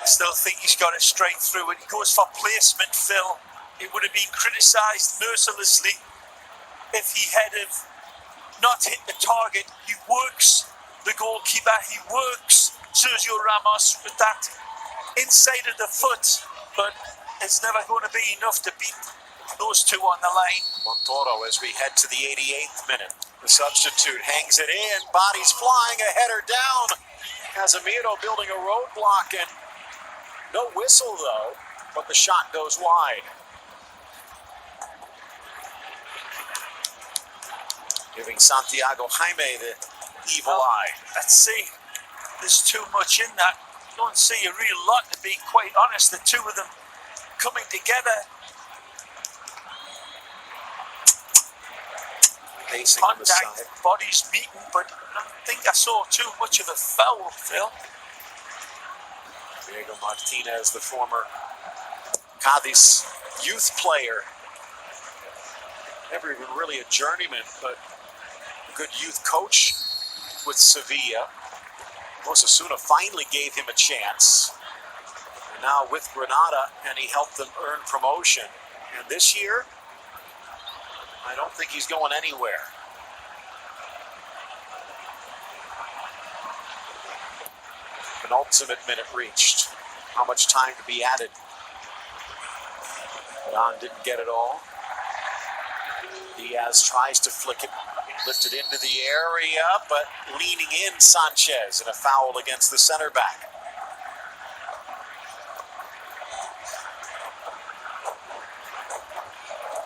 Still think he's got it straight through it. He goes for placement, Phil. It would have been criticised mercilessly if he had have not hit the target. He works the goalkeeper. He works Sergio Ramos with that inside of the foot, but it's never going to be enough to beat those two on the line. Montoro as we head to the 88th minute. The substitute hangs it in. Bodies flying, a header down. Casemiro building a roadblock, and no whistle, though, but the shot goes wide. Giving Santiago Jaime the evil eye. Let's see. There's too much in that. Don't see a real lot, to be quite honest. The two of them coming together. Pacing on the side. Contact, bodies meeting, but I don't think I saw too much of a foul, Phil. Diego Martinez, the former Cadiz youth player. Never even really a journeyman, but a good youth coach with Sevilla. Osasuna finally gave him a chance. And now with Granada, and he helped them earn promotion. And this year, I don't think he's going anywhere. Penultimate minute reached. How much time to be added? Don didn't get it all. Diaz tries to flick it, lifted into the area, but leaning in Sanchez and a foul against the center back.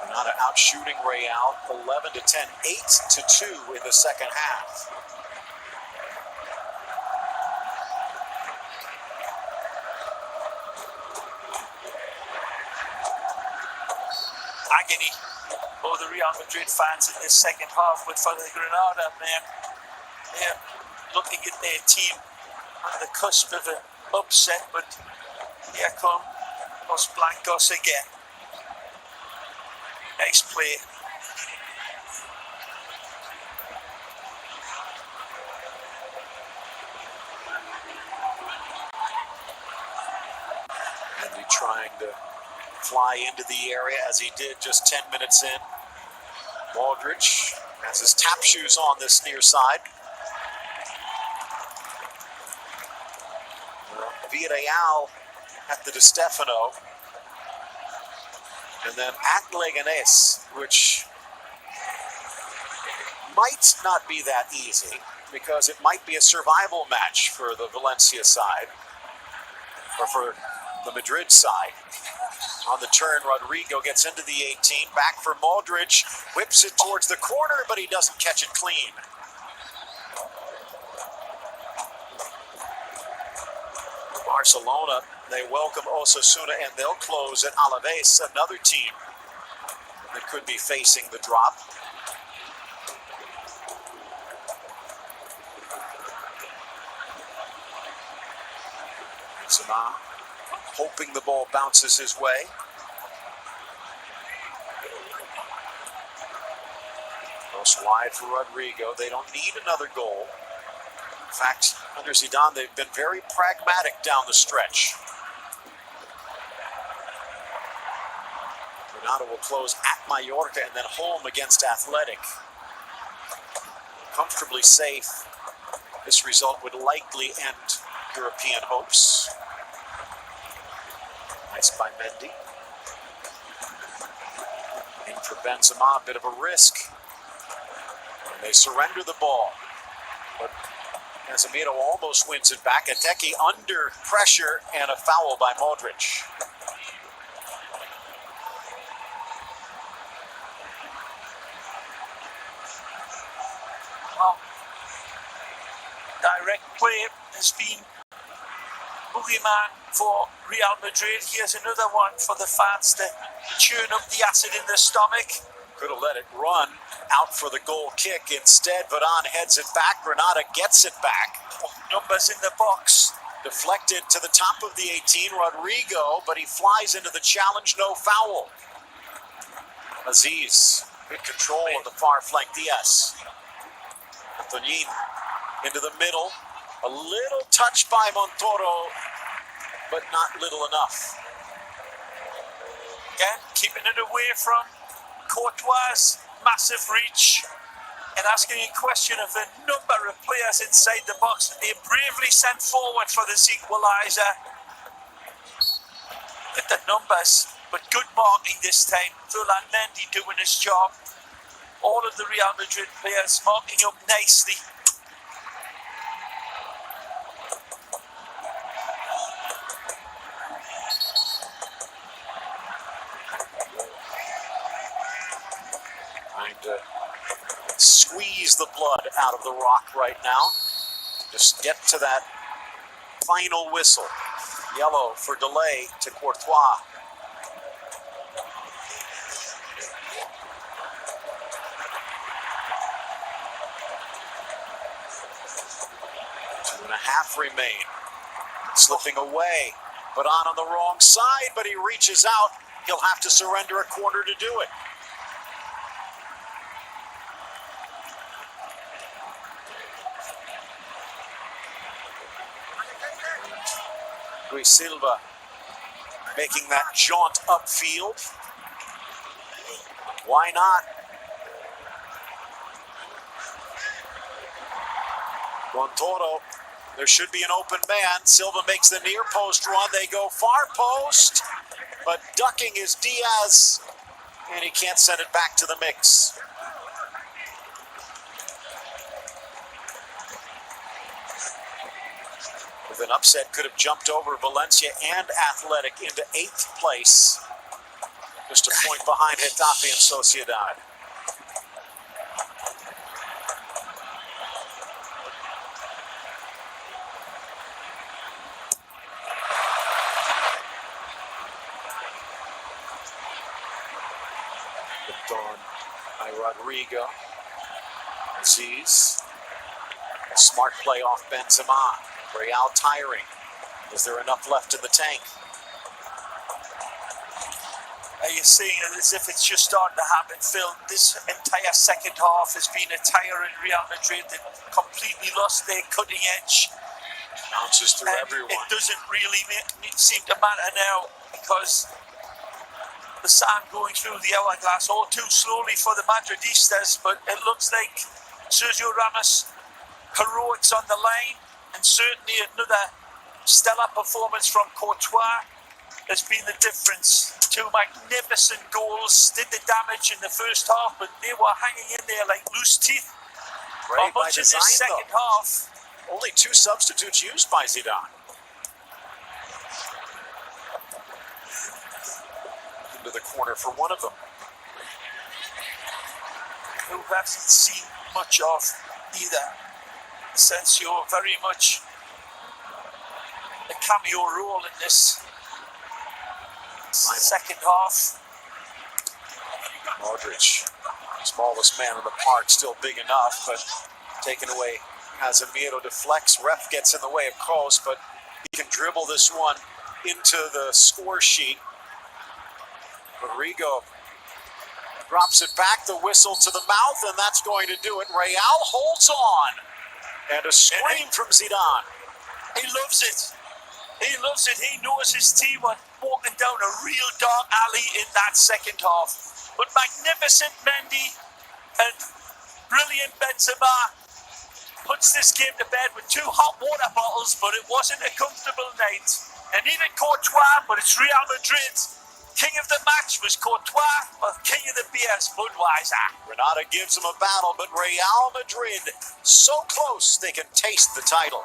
Granada out shooting Real 11-10, 8-2 in the second half. Agony for the Real Madrid fans in this second half, but for the Granada, man, they're looking at their team on the cusp of an upset, but here come Los Blancos again. Nice play. Mendy trying to fly into the area as he did just 10 minutes in. Modric has his tap shoes on this near side. Villarreal at the Di Stefano. And then at Leganés, which might not be that easy because it might be a survival match for the Valencia side or for the Madrid side. On the turn, Rodrigo gets into the 18, back for Modric, whips it towards the corner, but he doesn't catch it clean. Barcelona, they welcome Osasuna, and they'll close at Alaves, another team that could be facing the drop. Benzema hoping the ball bounces his way. Cross wide for Rodrigo. They don't need another goal. In fact, under Zidane, they've been very pragmatic down the stretch. Granada will close at Mallorca and then home against Athletic. Comfortably safe. This result would likely end European hopes. Nice by Mendy. And for Benzema, a bit of a risk. And they surrender the ball. But Casemiro almost wins it back. Ateki under pressure and a foul by Modric. Well, direct play has been boogeyman for Real Madrid. Here's another one for the fans to churn up the acid in their stomach. Could have let it run out for the goal kick. Instead, Varane heads it back. Granada gets it back. Numbers in the box. Deflected to the top of the 18, Rodrigo, but he flies into the challenge, no foul. Aziz, good control of the far flank, Diaz. Antonin into the middle. A little touch by Montoro, but not little enough. Again, keeping it away from Courtois' massive reach. And asking a question of the number of players inside the box that they bravely sent forward for this equaliser. At the numbers, but good marking this time. Ferland Mendy doing his job. All of the Real Madrid players marking up nicely. Trying to squeeze the blood out of the rock right now. Just get to that final whistle. Yellow for delay to Courtois. Two and a half remain. Slipping away, but on the wrong side, but he reaches out. He'll have to surrender a corner to do it. Luis Silva making that jaunt upfield. Why not? Montoro, there should be an open man. Silva makes the near post run. They go far post, but ducking is Diaz, and he can't send it back to the mix. With an upset, could have jumped over Valencia and Athletic into 8th place. Just a point behind Getafe and Sociedad. On by Rodrigo. Aziz. A smart play off Benzema. Real tiring. Is there enough left in the tank? Are you seeing it as if it's just starting to happen, Phil? This entire second half has been a tire in Real Madrid that completely lost their cutting edge. Bounces through everyone. It doesn't really seem to matter now because the sand going through the hourglass all too slowly for the Madridistas, but it looks like Sergio Ramos' heroics on the line, and certainly another stellar performance from Courtois has been the difference. 2 magnificent goals did the damage in the first half, but they were hanging in there like loose teeth for much of this second half. Only 2 substitutes used by Zidane. Into the corner for one of them. Who hasn't seen much of either. Asensio very much a cameo role in this second half. Modric, smallest man in the park, still big enough, but taken away. Casemiro deflects, ref gets in the way of Kroos, but he can dribble this one into the score sheet. Rodrigo drops it back, the whistle to the mouth, and that's going to do it. Real holds on. And a scream from Zidane. He loves it. He loves it. He knows his team were walking down a real dark alley in that second half. But magnificent Mendy and brilliant Benzema puts this game to bed with 2 hot water bottles, but it wasn't a comfortable night. And neither Courtois, but it's Real Madrid. King of the match was Courtois, but king of the beers, Budweiser. Granada gives them a battle, but Real Madrid so close they can taste the title.